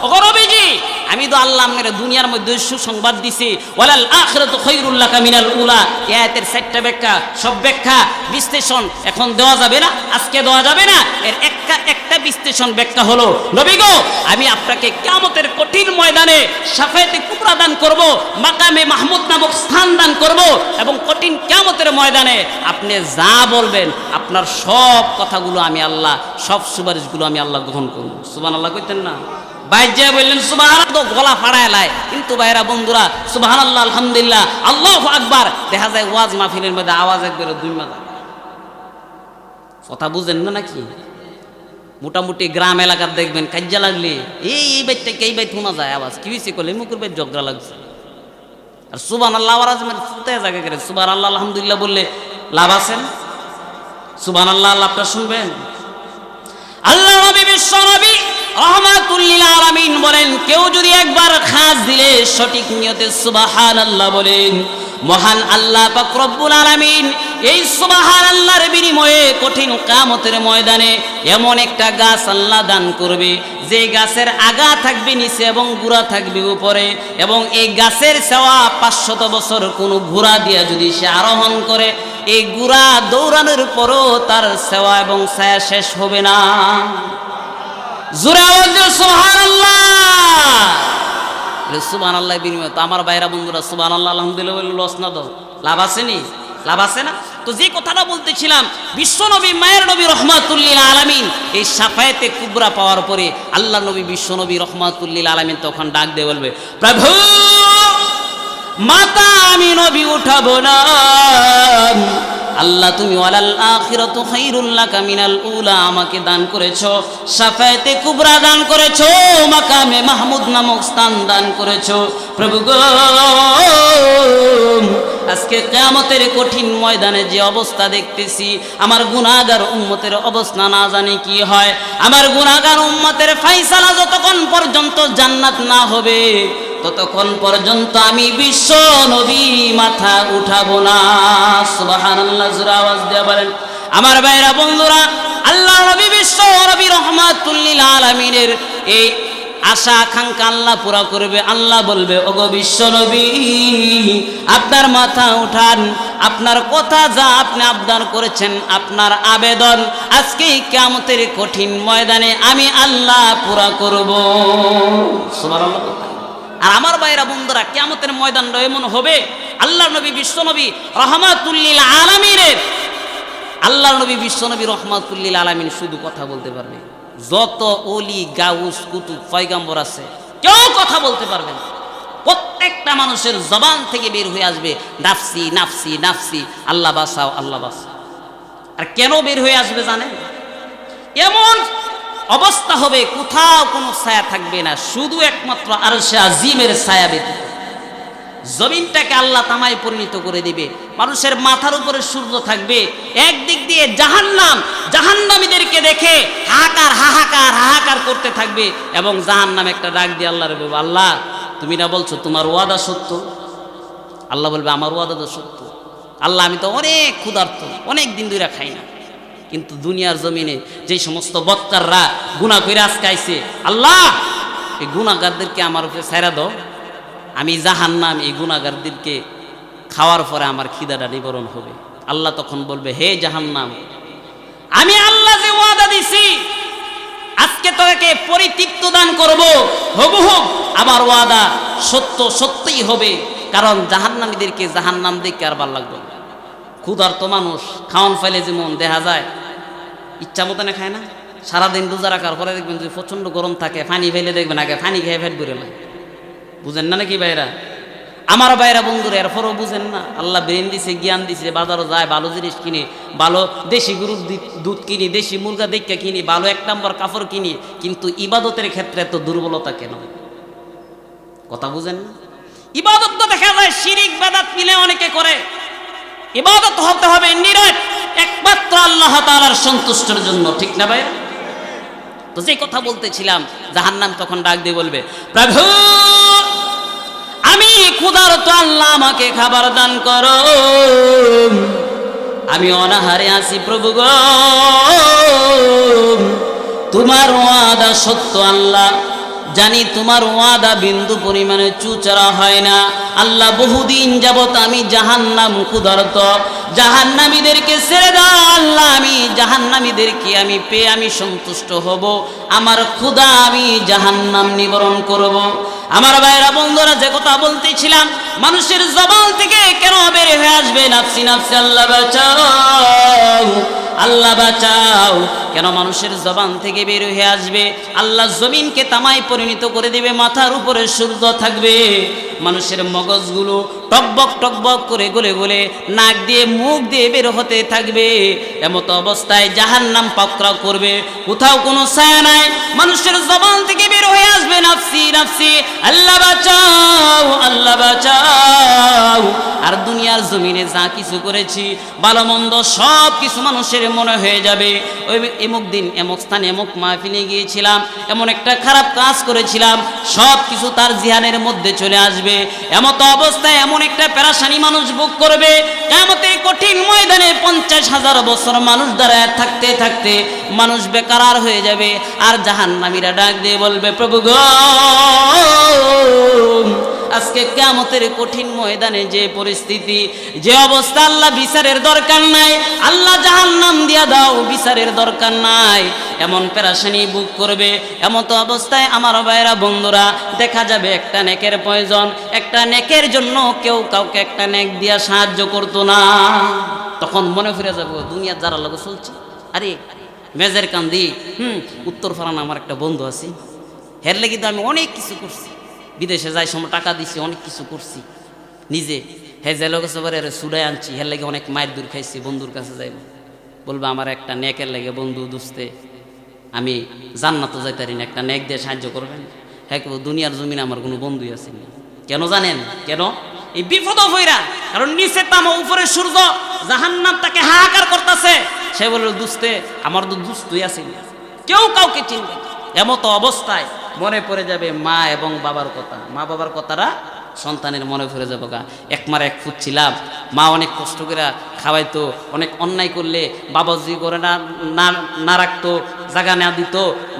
ওগো নবীজি, আমি তো আল্লাহ আপনার দুনিয়ার মধ্যে সুসংবাদ দিছি, ওয়ালাল আখিরাতু খায়রুল লাকা মিনাল উলা। এই আয়াতের 4টা ব্যাখ্যা, সব ব্যাখ্যা বিশ্লেষণ এখন দেওয়া যাবে না, আজকে দেওয়া যাবে না। এর একটা বিশ্লেষণ ব্যাখ্যা হলো, নবী গো, আমি আপনাকে কিয়ামতের কঠিন ময়দানে শাফায়াতে কুবরা দান করব, মাকামে মাহমুদ নামক স্থান দান করব, এবং কঠিন কিয়ামতের ময়দানে আপনি যা বলবেন আপনার সব কথাগুলো আমি আল্লাহ, সব সুপারিশগুলো আমি আল্লাহ গ্রহণ করব। সুবহানাল্লাহ কইতেন না? বাইজা বললেন সুবহানাল্লাহ, গলা ফাড়ায় লাই। কিন্তু ভাইরা বন্ধুরা, সুবহানাল্লাহ, আলহামদুলিল্লাহ, আল্লাহু আকবার, দেখা যায় ওয়াজ মাহফিলের মধ্যে আওয়াজ একবারে দুই মাথা। কথা বুঝেন না নাকি? মোটামুটি গ্রাম এলাকার দেখবেন কাজ্জা লাগলে এই বাইট থেকে এই বাইট শোনা যায় আওয়াজ। কি হয়েছে করলে মুখের বাইট ঝগড়া লাগছে। আর সুবহানাল্লাহ আওয়াজ মানে ফুটে জায়গা করে সুবহানাল্লাহ আলহামদুলিল্লাহ বললে লাভ আছে না? সুবহানাল্লাহ লাভটা শুনবেন। আল্লাহ নবী বিশ্ব নবী রাহমাতুল লিল আলামিন বলেন, কেউ যদি একবার খাস দিলে সঠিক নিয়তে সুবহানাল্লাহ বলেন, মহান আল্লাহ পাক রব্বুল আলামিন এই সুবহানাল্লাহর বিনিময়ে কঠিন কিয়ামতের ময়দানে এমন একটা গাছ আল্লাহ দান করবে, যে গাছের আগা থাকবে নিচে এবং গুড়া থাকবে উপরে, এবং এই গাছের সেওয়া 500 বছর কোনো ঘোড়া দিয়া যদি সে আরোহণ করে, এই গুড়া দৌড়ানোর পরও তার সেওয়া এবং ছায়া শেষ হবে না। জোরে আওয়াজ দিও সুবহানাল্লাহ। সুবহানাল্লাহ বিনিময়ে তো আমার ভাইরা বন্ধুরা সুবহানাল্লাহ আলহামদুলিল্লাহ বলে লস না দাও, লাভ আছে নি? লাভ আছে না? তো যে কথাটা বলতেছিলাম, বিশ্বনবী মায়ের নবী রাহমাতুল লিল আলামিন এই শাফায়াতে কুবরা পাওয়ার পরে আল্লাহ নবী বিশ্বনবী রাহমাতুল লিল আলামিন তখন ডাক দিয়ে বলবে, প্রভু, মাতা আমি নবী উঠাবো না। আল্লাহ তুমি ওয়ালাল আখিরাতু খায়রুল লাকা মিনাল উলা আমাকে দান করেছো, শাফায়াতে কুবরা দান করেছো, মাকামে মাহমুদ নামক স্থান দান করেছো। প্রভু গো, আজকে কিয়ামতের কঠিন ময়দানে যে অবস্থা দেখতেছি, আমার গুনাহগার উম্মতের অবস্থা না জানি কি হয়। আমার গুনাহগার উম্মতের ফায়সালা যতক্ষণ পর্যন্ত জান্নাত না হবে ততক্ষণ পর্যন্ত আমি বিশ্ব নবী মাথা উঠাবো না। সুবহানাল্লাহ, জোরে আওয়াজ দিয়ে বলেন। আমার ভাইরা বন্ধুরা, আল্লাহ নবী বিশ্ব নবী রাহমাতুল লিল আলামিনের এই আশা আকাঙ্ক্ষা আল্লাহ পুরা করবে। আল্লাহ বলবে, ওগো বিশ্ব নবী, আপনার মাথা উঠান, আপনার কথা যা আপনি আবদার করেছেন, আপনার আবেদন আজকে কিয়ামতের কঠিন ময়দানে আমি আল্লাহ পুরা করব। সুবহানাল্লাহ। আর আমার ভাইরা বন্ধুরা, কিয়ামতের ময়দানটা এমন হবে, আল্লাহ নবী বিশ্ব নবী রাহমাতুল লিল আলামিনের, আল্লাহ নবী বিশ্ব নবী রাহমাতুল লিল আলামিন শুধু কথা বলতে পারবে। যত ওলি গাউস কুতুব পয়গম্বর আছে কেউ কথা বলতে পারবে না। প্রত্যেকটা মানুষের জবান থেকে বের হয়ে আসবে নাফসি নাফসি নাফসি, আল্লাহ বাঁচাও আল্লাহ বাঁচাও। আর কেন বের হয়ে আসবে জানেন? এমন অবস্থা হবে কোথাও কোনো ছায়া থাকবে না, শুধু একমাত্র আরশে আজিমের ছায়া ব্যতীত। জমিনটাকে আল্লাহ তামায় পরিণত করে দিবে। মানুষের মাথার উপরে সূর্য থাকবে। একদিক দিয়ে জাহান্নাম, জাহান্নামীদেরকে দেখে হাহাকার হাহাকার হাহাকার করতে থাকবে, এবং জাহান্নাম একটা ডাক দিয়ে আল্লাহর বলবে, আল্লাহ তুমি না বলছো তোমার ওয়াদা সত্য, আল্লাহ বলবে আমার ওয়াদা তো সত্য। আল্লাহ আমি তো অনেক ক্ষুধার্ত, অনেক দিন ধরে খাই না, কিন্তু দুনিয়ার জমিনে যে সমস্ত বক্তাররা গুনাহ করে আজকে আইছে, আল্লাহ এই গুনাহগারদেরকে আমার উপরে ছাইরা দাও, আমি জাহান্নাম এই গুনাহগারদেরকে খাওয়ার পরে আমার খিদাটা নিবারণ হবে। আল্লাহ তখন বলবে হে জাহান্নাম, আমি আল্লাহ যে ওয়াদা দিছি আজকে তোকে পরিতৃপ্ত দান করব, হুবহু আমার ওয়াদা সত্য সত্যই হবে। কারণ জাহান্নামীদেরকে জাহান্নাম দেখে আর ভালো লাগবে না। ক্ষুধার্ত মানুষ খাওয়ান ফাইলে যেমন দেখা যায় ইচ্ছা মতো না খায় না, সারাদিন রোজা রাখার পরে দেখবেন যদি প্রচণ্ড গরম থাকে পানি ফেলে দেখবেন আগে পানি খেয়ে ফেট করে না, বুঝেন না নাকি ভাইরা? আমার ভাইরা বন্ধুরা এরপরও বুঝেন না, আল্লাহ ব্রেন দিছে, জ্ঞান দিছে, বাজারও যায় ভালো জিনিস কিনি, ভালো দেশি গরুর দুধ কিনি, দেশি মুরগা দেখে কিনি, ভালো 1 নম্বর কাপড় কিনি, কিন্তু ইবাদতের ক্ষেত্রে এত দুর্বলতা কেন? কথা বুঝেন না? ইবাদত তো দেখা যায় শিরিক বেদাত মিলে অনেকে করে। ইবাদত হতে হবে নিরট একমাত্র আল্লাহ তাআলার সন্তুষ্টির জন্য, ঠিক না ভাই? তো যে কথা বলতেছিলাম, জাহান্নাম তখন ডাক দিয়ে বলবে প্রভু আমি ক্ষুধার্ত, আল্লাহ আমাকে খাবার দান করো, আমি অনাহারে আছি প্রভু গো, তোমার ওয়াদা সত্য আল্লাহ, জানি তোমার ওয়াদা বিন্দু পরিমাণে চুচরা হয় না। আল্লাহ বহুদিন যাবত আমি জাহান্নাম ক্ষুধার্ত, জাহান্নামীদেরকে ছেড়ে দাও আল্লাহ, আমি জাহান্নামীদেরকে আমি পেয়ে আমি সন্তুষ্ট হব, আমার ক্ষুধা আমি জাহান্নাম নিবারণ করব। আমার ভাইরা বন্ধুরা যে কথা বলতেছিলাম, মানুষের জবান থেকে কেন বের হয়ে আসবে নাফসি নাফসি আল্লাহ বাঁচাও, আল্লাহ বাঁচাও, কেন মানুষের জবান থেকে বের হয়ে আসবে? আল্লাহ জমিনকে তামায় পরিণত করে দেবে, মাথার উপরে সূর্য থাকবে, মানুষের মগজগুলো টকবক টকবক করে গলে গলে নাক দিয়ে মুখ দিয়ে বের হতে থাকবে। এমত অবস্থায় জাহান্নাম পাকড়াও করবে, কোথাও কোনো ছায়া নাই, মানুষের জবান থেকে বের হয়ে আসবে নাফসি নাফসি আল্লাহ বাঁচাও, আল্লাহ বাঁচাও। আর দুনিয়ার জমিনে যা কিছু করেছি ভালো মন্দ সব কিছু মানুষের মনে হয়ে যাবে, ওই এমুক দিন এমুক স্থানে এমুক মাহফিলে গিয়েছিলাম, এমন একটা খারাপ কাজ করেছিলাম, সব কিছু তার জিহানের মধ্যে চলে আসবে। এমত অবস্থায় এমন একটা পেরেশানি মানুষ ভোগ করবে, কিয়ামতের কঠিন ময়দানে 50,000 বছর মানুষ দাঁড়ায় থাকতে থাকতে মানুষ বেকার হয়ে যাবে। আর জাহান্নামীরা ডাক দিয়ে বলবে প্রভু গো, আজকে কিয়ামতের কঠিন ময়দানে যে পরিস্থিতি, যে অবস্থা, আল্লাহ বিচারের দরকার নাই, আল্লাহ জাহান্নাম দিয়া দাও, বিচারের দরকার নাই, এমন পেরেশানি ভোগ করবে। এমত অবস্থায় আমার ভাইরা বন্ধুরা দেখা যাবে একটা নেকের প্রয়োজন, একটা নেকের জন্য কেউ কাউকে একটা নেক দিয়া সাহায্য করতো না। তখন মনে ফিরে যাবো দুনিয়ার যারা লোক চলছে, আরে মেজের কান্দি উত্তর ফারান আমার একটা বন্ধু আছে, হের লেগে তো আমি অনেক কিছু করছি, বিদেশে যাই সময় টাকা দিছি, অনেক কিছু করছি নিজে, হে যে লোক সুডাই আনছি, হের লেগে অনেক মায়ের দূর খাইছি, বন্ধুর কাছে যাইব, বলবো আমার একটা নেকের লেগে বন্ধু দুস্তে আমি জান্নাত যাইতে পারি না, একটা নেক দিয়ে সাহায্য করবেন? হ্যাঁ দুনিয়ার জমিনে আমার কোনো বন্ধুই আসেনি। কেন জানেন? কেন? এই বিপদ হইরা, কারণ নিচে তামা উপরে সূর্য, জাহান্নাম তাকে হাহাকার করতেছে, সে বলল দুস্তে আমার তো দুস্তই আসেনি, কেউ কাউকে চিনবে। এমতো অবস্থায় মনে পড়ে যাবে মা এবং বাবার কথা, মা বাবার কথাটা সন্তানের মনে পড়ে যাবো গা। এক মার এক ফুট ছিলাম, মা অনেক কষ্ট করে খাওয়াইতো, অনেক অন্যায় করলে বাবা যদি করে না রাখতো, জায়গা না দিত,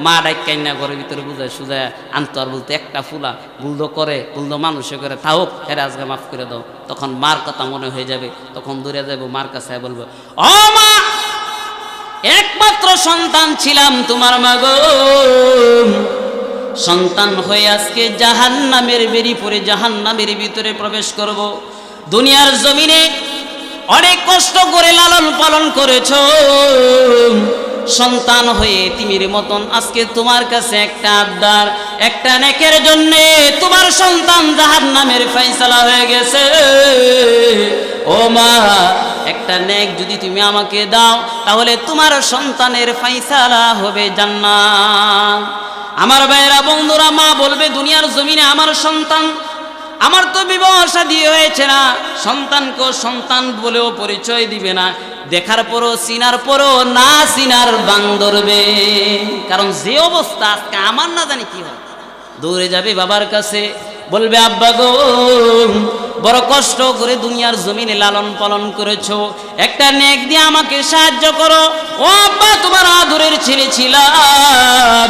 মা ডাইকাই না ঘরের ভিতরে বুঝায় সুজায় আনতো, আর বলতো একটা ফুলা ভুলদো করে, ভুলদো মানুষে করে, থাক হেরে আজকে মাফ করে দাও। তখন মার কথা মনে হয়ে যাবে, তখন দূরে যাবো মার কাছে বলবো ও মা, একমাত্র সন্তান ছিলাম তোমার মা গো, সন্তান হয়ে আজকে জাহান্নামের বেরি পরে জাহান্নামের ভিতরে প্রবেশ করব। দুনিয়ার জমিনে অনেক কষ্ট করে লালন পালন করেছো, সন্তান হয়ে তিমির মতন আজকে তোমার কাছে একটা আবদার, একটা নেকের জন্য তোমার সন্তান জাহান্নামের ফয়সালা হয়ে গেছে। ও মা, একটা নেক যদি তুমি আমাকে দাও তাহলে তোমার সন্তানের ফয়সালা হবে জান্নাত। আমার ভাইরা বন্ধুরা, মা বলবে দুনিয়ার জমিনে আমার সন্তান, আমার তো বিবাহ শাদী হয়েছে না, সন্তানকে সন্তান বলেও পরিচয় দিবে না, দেখার পরও চিনার পরও না চিনার বাং ধরবে। কারণ যে অবস্থা আজকে আমার না জানি কি হয়, দৌড়ে যাবে বাবার কাছে, বলবে আব্বা গো, বড় কষ্ট করে দুনিয়ার জমিনে লালন পালন করেছো, একটা নেক দিয়ে আমাকে সাহায্য করো। ও আব্বা, তোমার আদরের ছেলে ছিলাম।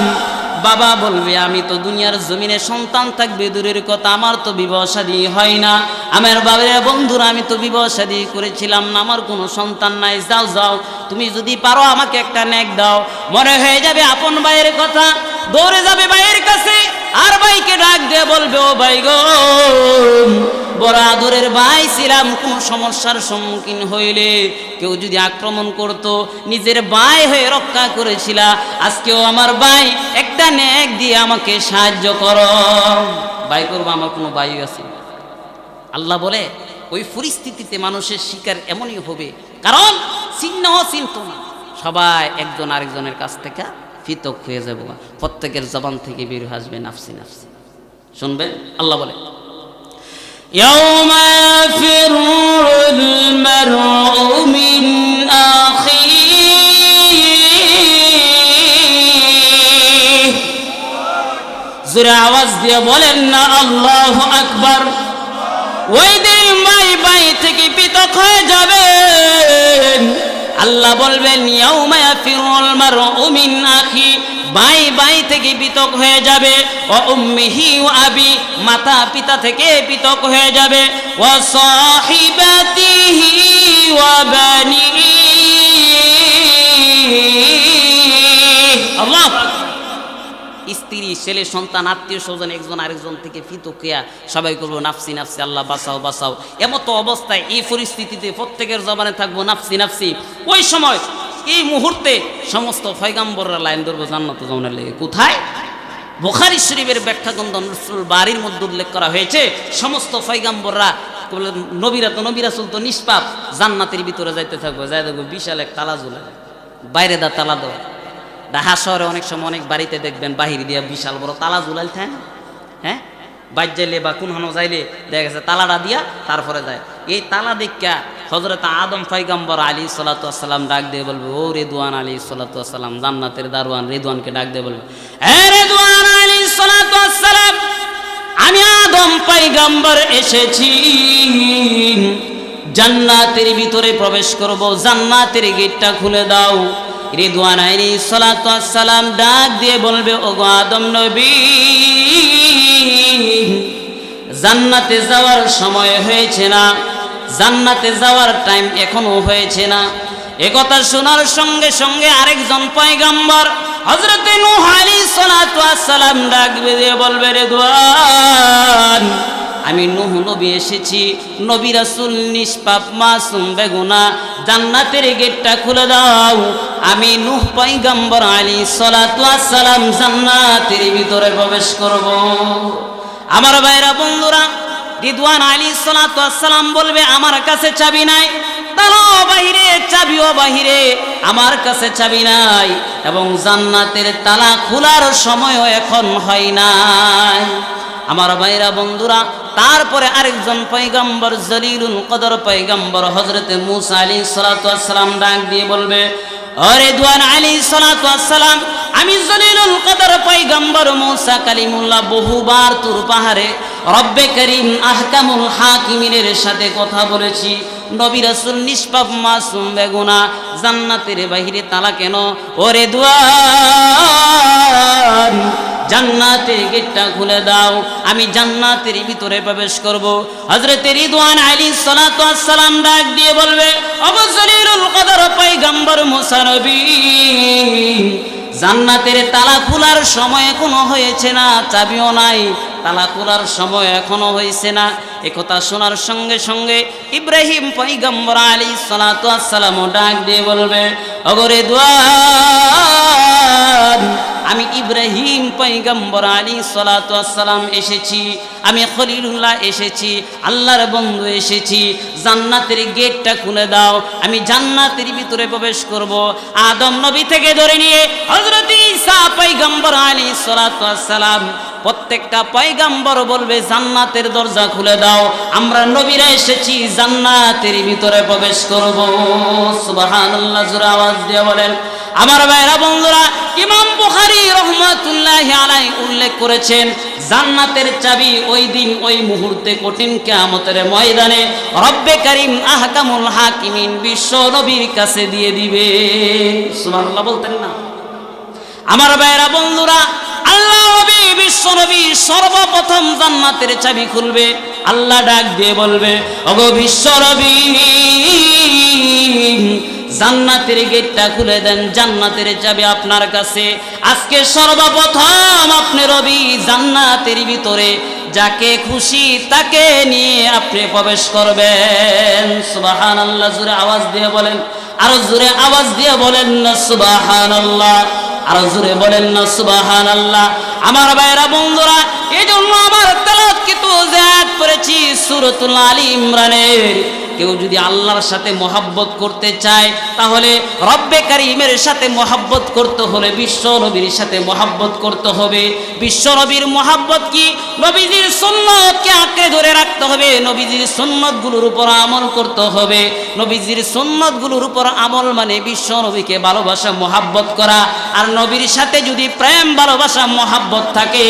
বাবা বলবে আমি তো দুনিয়ার জমিনে সন্তান থাকবে দূরের কথা, আমার তো বিবাহ শাদী হয় না। আমার বাবার বন্ধুরা, আমি তো বিবাহ শাদী করেছিলাম না, আমার কোনো সন্তান নাই। যাও যাও, তুমি যদি পারো আমাকে একটা নেক দাও। মনে হয়ে যাবে আপন ভাইয়ের কথা, দৌড়ে যাবে ভাইয়ের কাছে, আর ভাইকে ডাক দিয়ে বলবে ও ভাই গো, বড় আদরের ভাই ছিলাম, কোন সমস্যার সম্মুখীন হইলে, কেউ যদি আক্রমণ করত, নিজের ভাই হয়ে রক্ষা করেছিলা, আজকেও আমার ভাই, একটা নেক দিয়ে আমাকে সাহায্য করো। ভাই করবো, আমার কোনো ভাই আছে? আল্লাহ বলে ওই পরিস্থিতিতে মানুষের শিকার এমনই হবে, কারণ চিহ্ন চিন্ত না, সবাই একজন আরেকজনের কাছ থেকে পৃথক হয়ে যাবো, প্রত্যেকের জবান থেকে বের আসবে নাফসি নাফসি। শুনবেন আল্লাহ বলে ইয়াউমা ইয়াফিরুল মারউ মিন আখিহি, জোরে আওয়াজ দিয়ে বলেন না আল্লাহু আকবার। ওই দিন ভাই ভাই থেকে পৃথক হয়ে যাবেন। আল্লাহ বলবেন ইয়াউমা ইয়াফিরুল মারউ মিন আখি, ভাই ভাই থেকে পৃথক হয়ে যাবে। ও উম্মিহি ওয়া আবি, মাতা পিতা থেকে পৃথক হয়ে যাবে। ওয়া সাহিবাতিহি ওয়া বানিহি। আল্লাহ, স্ত্রী ছেলে সন্তান আত্মীয় স্বজন একজন আরেকজন থেকে পৃথক হইয়া সবাই করবো নাফসি নাফসি, আল্লাহ বাঁচাও বাঁচাও। এমতো অবস্থায় এই পরিস্থিতিতে প্রত্যেকের জবানে থাকবো নাফসি নাফসি। ওই সময় এই মুহূর্তে সমস্ত পয়গাম্বররা লাইন ধরবো জান্নাতে যাওয়ার লেগে। কোথায়? বুখারী শরীফের ব্যাখ্যাগ্রন্থ নুসরুল বারীর মধ্যে উল্লেখ করা হয়েছে, সমস্ত পয়গাম্বররা, নবীরা তো নবী রাসূল তো নিষ্পাপ, জান্নাতের ভিতরে যাইতে থাকবো, যাই দেখবো বিশাল এক তালা ঝুলে, বাইরে দা তালা দেওয়া। ঢাকা শহরে অনেক সময় অনেক বাড়িতে দেখবেন বাহির দিয়ে বিশাল বড় তালা ঝুলাইল থাকেন, হ্যাঁ, বাইর যাইলে বা কোনখানো যাইলে দেখা গেছে তালাটা দিয়া তারপরে যায়। এই তালা দেখা হযরত আদম পয়গম্বর আলাইহিস সালাতু ওয়াস সালাম ডাক দিয়ে বলবে ও রেদওয়ান আলাইহিস সালাতু ওয়াস সালাম, জান্নাতের দারওয়ান রেদওয়ানকে ডাক দিয়ে বলবে হে রেদওয়ান আলাইহিস সালাতু ওয়াস সালাম, আমি আদম পয়গম্বর এসেছি, জান্নাতের ভিতরে প্রবেশ করব, জান্নাতের গেটটা খুলে দাও। রিদওয়ান আলাইহিস সালাতু ওয়াস সালাম ডাক দিয়ে বলবে ওগো আদম নবী, জান্নাতে যাওয়ার সময় হয়েছে না, জান্নাতে যাওয়ার টাইম এখনো হয়েছে না। একথা শোনার সঙ্গে সঙ্গে আরেকজন পয়গম্বর হযরত নূহ আলাইহিস সালাতু ওয়াস সালাম ডাক দিয়ে বলবে রিদওয়ান, আমি নূহ নবী এসেছি, নবী রাসূল নিষ্পাপ মাসুম বেগুনা, জান্নাতের গেটটা খুলে দাও, আমি নূহ পয়গম্বর আলাইহিস সালাতু ওয়াস সালাম জান্নাতের ভিতরে প্রবেশ করব। আমার ভাইরা বন্ধুরা, রিদওয়ান আলাইহিস সালাতু ওয়াস সালাম বলবে আমার কাছে চাবি নাই, তালাও বাহিরে, চাবিও বাহিরে, আমার কাছে চাবি নাই, এবং জান্নাতের তালা খোলার সময়ও এখন হয় নাই। আমার ভাইরা বন্ধুরা, তারপরে আরেকজন পয়গম্বর জলিলুল কদর পয়গম্বর হযরতে মূসা আলাইহিস সালাতু ওয়াস সালাম ডাক দিয়ে বলবে ও রিদওয়ান আলাইহিস সালাতু ওয়াস সালাম, আমি জলিলুল কদর পয়গম্বর মূসা কালিমুল্লাহ বহুবার তুর পাহাড়ে রব্বে করিম আহকামুল হাকিমিনের সাথে কথা বলেছি, নবী রাসূল নিষ্পাপ মাসুম বেগুনা, জান্নাতের বাহিরে তালা কেন? ও রিদওয়ান, জান্নাতের গেটটা খুলে দাও, আমি জান্নাতের ভিতরে প্রবেশ করব। হযরত রিদওয়ান আলাইহিস সালাতু ওয়াস সালাম ডাক দিয়ে বলবে ওগো জলিলুল কদর পয়গম্বর মূসা নবী, জান্নাতের তালা খোলার সময় এখনো হয়েছে না, চাবিও নাই, তালা খোলার সময় এখনো হয়েছে না। একথা শোনার সঙ্গে সঙ্গে ইব্রাহিম পয়গম্বর আলাইহিস সালাতু ওয়াস সালাম ডাক দিয়ে বলবে ওগো রিদওয়ান, আমি ইব্রাহিম পয়গম্বর আলাইহিস সালাতু ওয়াস সালাম এসেছি, আমি খলিলুল্লাহ এসেছি, আল্লাহর বন্ধু এসেছি, জান্নাতের গেটটা খুলে দাও, আমি জান্নাতের ভিতরে প্রবেশ করব। আদম নবী থেকে ধরে নিয়ে হযরত ঈসা পয়গম্বর আলাইহিস সালাতু ওয়াস সালাম প্রত্যেকটা পয়গাম্বর বলবে জান্নাতের দরজা খুলে দাও, আমরা নবীরা এসেছি জান্নাতের ভিতরে প্রবেশ করব। সুবহানাল্লাহ, জোরে আওয়াজ দিয়ে বলেন। আমার ভাইরা বন্ধুরা, ইমাম বুখারী রাহমাতুল্লাহি আলাইহি উল্লেখ করেছেন জান্নাতের চাবি ওই দিন ওই মুহূর্তে কঠিন কিয়ামতের ময়দানে রব্বে কারীম আহকামুল হাকিমিন বিশ্ব নবীর কাছে দিয়ে দিবে। সুবহানাল্লাহ বলতেন না? আমার ভাইরা বন্ধুরা, আল্লাহ নবী বিশ্ব নবী সর্বপ্রথম জান্নাতের চাবি খুলবে। আল্লাহ ডাক দিয়ে বলবে, ওগো বিশ্ব নবী, জান্নাতের গেটটা খুলে দেন, জান্নাতের চাবি আপনার কাছে। আজকে সর্বপ্রথম আপনি রবি জান্নাতের ভিতরে যাকে খুশি তাকে নিয়ে আপনি প্রবেশ করবেন। সুবহানাল্লাহ, জোরে আওয়াজ দিয়ে বলেন, আরো জোরে আওয়াজ দিয়ে বলেন না সুবহানাল্লাহ, আরো জোরে বলেন না সুবহানাল্লাহ। আমার ভাইরা বন্ধুরা, এজন্য আমার তেলাওয়াত কিন্তু জাত করেছি সূরাতুল আলী ইমরানের। কেউ যদি আল্লাহর সাথে মহব্বত করতে চায় তাহলে রব্বে কারীমের সাথে মহব্বত করতে হলে বিশ্ব নবীর সাথে মহব্বত করতে হবে। বিশ্ব নবীর মহব্বত কি? নবীজির সুন্নতকে আঁকড়ে ধরে রাখতে হবে, নবীজির সুন্নতগুলোর উপর আমল করতে হবে। নবীজির সুন্নতগুলোর উপর আমল মানে বিশ্ব নবীকে ভালোবাসা মহব্বত করা। আর নবীর সাথে যদি প্রেম ভালোবাসা মহব্বত থাকে,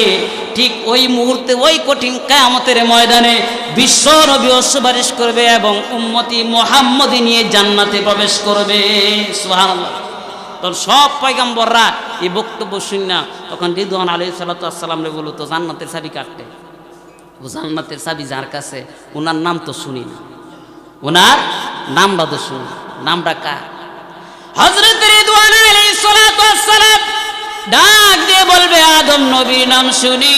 ঠিক ওই মুহূর্তে ওই কঠিন কিয়ামতের ময়দানে বিশ্ব নবীও সুপারিশ করবে এবং উম্মতি মুহাম্মদী নিয়ে জান্নাতে প্রবেশ করবে। সুবহানাল্লাহ। তখন সব পয়গম্বররা এই বক্তব্য শুননা তখন রিদওয়ান আলাইহিস সালাতু ওয়াস সালাম রে বলতো, তো জান্নাতের চাবি কাটতে, ও জান্নাতের চাবি যার কাছে ওনার নাম তো শুনি না, ওনার নামটা তো শুনি, নামটা কার? হযরত রিদওয়ান আলাইহিস সালাতু ওয়াস সালাম ডাক দিয়ে বলবে, আদম নবীর নাম শুনি,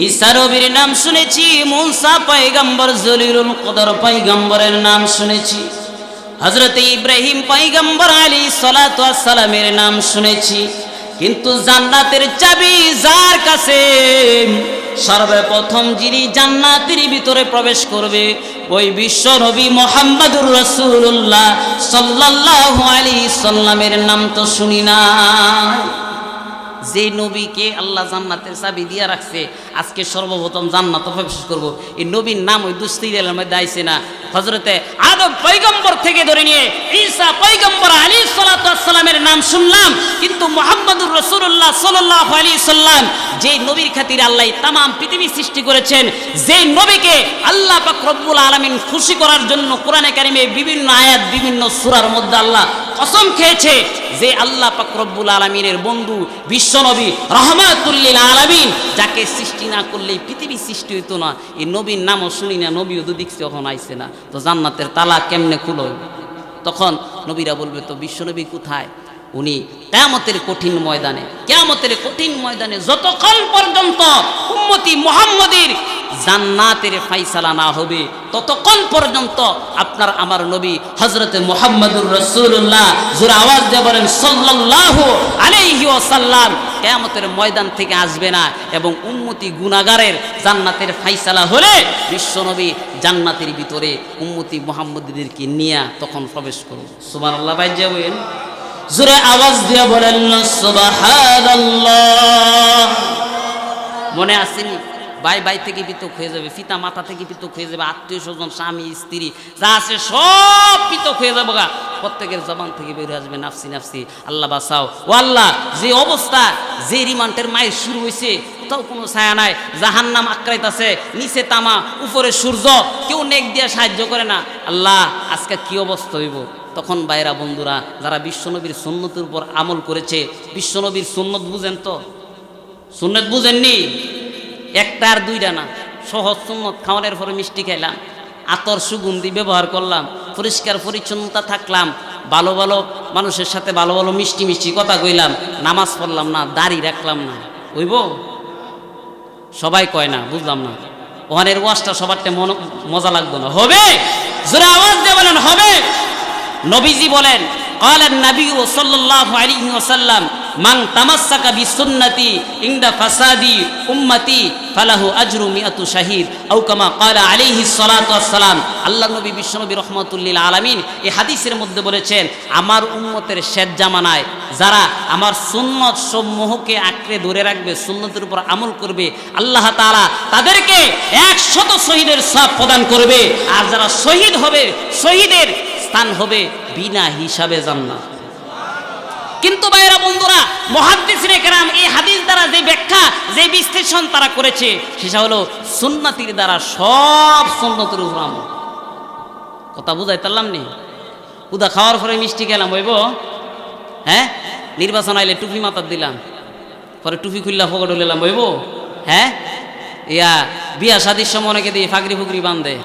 ঈসা নবীর নাম শুনেছি, মূসা পয়গম্বর, জলিলুল কদর পয়গম্বরের নাম শুনেছি, হযরত ইব্রাহিম পয়গম্বর আলাইহিস সালাতু ওয়াস সালামের নাম শুনেছি, কিন্তু জান্নাতের চাবি যার কাছে সর্বপ্রথম যিনি জান্নাতের ভিতরে প্রবেশ করবে ওই বিশ্ব নবী মুহাম্মদুর রাসূলুল্লাহ সাল্লাল্লাহু আলাইহি সাল্লামের নাম তো শুনি না। যে নবীকে আল্লাহ জান্নাতের চাবি দিয়া রাখছে, আজকে সর্বপ্রথম জান্নাতে প্রবেশ করব, এই নবীর নাম ওই দুস্তিরের মধ্যে আইছে না। হযরতে আদম পয়গম্বর থেকে ধরে নিয়ে ঈসা পয়গম্বর আলাইহিস সালাতু ওয়াস সালামের নাম শুনলাম, কিন্তু মুহাম্মদুর রাসূলুল্লাহ সাল্লাল্লাহু আলাইহি সাল্লাম যে নবীর খাতিরে আল্লাহ তামাম পৃথিবী সৃষ্টি করেছেন, যে নবীকে আল্লাহ পাক রব্বুল আলামিন খুশি করার জন্য কোরআনে কারিমে বিভিন্ন আয়াত বিভিন্ন সূরার মধ্যে আল্লাহ কসম খেয়েছে যে আল্লাহ পাক রব্বুল আলামিনের বন্ধু বিশ্ব নবী রহমাতুল লিল আলামিন, যাকে সৃষ্টি না করলে পৃথিবী সৃষ্টি হইতো না। এই নবীর নামও শুনি না, নবীও তো দেখছি এখন আইছে না, তো জান্নাতের তালা কেমনে খুলো? তখন নবীরা বলবে, তো বিশ্ব নবী কোথায়? উনি কিয়ামতের কঠিন ময়দানে, কিয়ামতের কঠিন ময়দানে যতক্ষণ পর্যন্ত উম্মতি মুহাম্মদীর জান্নাতের ফায়সালা না হবে ততক্ষণ পর্যন্ত আপনার আমার নবী হযরতে মুহাম্মদুর রাসূলুল্লাহ জোরে আওয়াজ দিয়ে বলেন সাল্লাল্লাহু আলাইহি ওয়াসাল্লাম কিয়ামতের ময়দান থেকে আসবে না, এবং উম্মতি গুনাহগারের জান্নাতের ফায়সালা হলে বিশ্বনবী জান্নাতের ভিতরে উম্মতি মুহাম্মদীদেরকে নিয়ে তখন প্রবেশ করবে। সুবহানাল্লাহ। ভাই যাবেন জোরে আওয়াজ দিয়ে বলেন সুবহানাল্লাহ। মনে আসেনি? ভাই ভাই থেকে পৃথক হয়ে যাবে, পিতা মাতা থেকে পৃথক হয়ে যাবে, আত্মীয় স্বজন স্বামী স্ত্রী যা আছে সব পৃথক হয়ে যাবে গা। প্রত্যেকের জবান থেকে বের আসবে নাফসি নাফসি, আল্লাহ বাঁচাও ও আল্লাহ। যে অবস্থা, যে রিমান্ডের মায়ের শুরু হয়েছে, কোথাও কোনো ছায়া নাই, জাহান্নাম আক্রাইতাছে, নিচে তামা উপরে সূর্য, কেউ নেক দিয়ে সাহায্য করে না। আল্লাহ আজকে কি অবস্থা হইব? তখন ভাইরা বন্ধুরা যারা বিশ্বনবীর সুন্নতের উপর আমল করেছে, বিশ্বনবীর সুন্নত বুঝেন তো? সুন্নত বুঝেননি? একটা আর দুইটা না, সহজ সুন্নত। খাওয়ানোর পরে মিষ্টি খাইলাম, আতর সুগন্ধি ব্যবহার করলাম, পরিষ্কার পরিচ্ছন্নতা থাকলাম, ভালো ভালো মানুষের সাথে ভালো ভালো মিষ্টি মিষ্টি কথা কইলাম, নামাজ পড়লাম না, দাড়ি রাখলাম না, হইব? সবাই কয় না, বুঝলাম না। ওখানের ওয়াজটা সবারটা মজা লাগতো না, হবে? জোরে আওয়াজ দিয়ে বলেন হবে। নবীজি বলেন, قال النبي صلى الله عليه وسلم মান তামাসসাকা বিসুন্নতি ইনদা ফাসাদি উম্মতি ফালাহু আজরু মিআতু শাহিদ আও কামা ক্বালা আলাইহিস সালাতু ওয়াস সালাম। আল্লাহ নবী বিশ্বনবী রাহমাতুল লিল আলামিন এই হাদিসের মধ্যে বলেছেন, আমার উম্মতের শেষ জামানায় যারা আমার সুন্নত সমূহকে আঁকড়ে ধরে রাখবে, সুন্নতের উপর আমল করবে, আল্লাহ তাআলা তাদেরকে 100 শহীদের সওয়াব প্রদান করবে। আর যারা শহীদ হবে, শহীদের স্থান হবে বিনা হিসাবে জান্নাত। কিন্তু ভাইরা বন্ধুরা, মুহাদ্দিসিনে কেরাম এই হাদিস দ্বারা যে ব্যাখ্যা, যে বিশ্লেষণ তারা করেছে, সেটা হলো সুন্নতির দ্বারা সব সুন্নতের উপর আমল। কথা বুঝাই পারলাম নি? উদা খাওয়ার পরে মিষ্টি খেলাম হইব, হ্যাঁ? নির্বাচন আইলে টুপি মাথার দিলাম, পরে টুপি খুললা ফকট হইলাম হইব, হ্যাঁ? ইয়া বিয়া শাদির সময় অনেকে দিয়ে ফাগরি ফুকরি বান্ধে,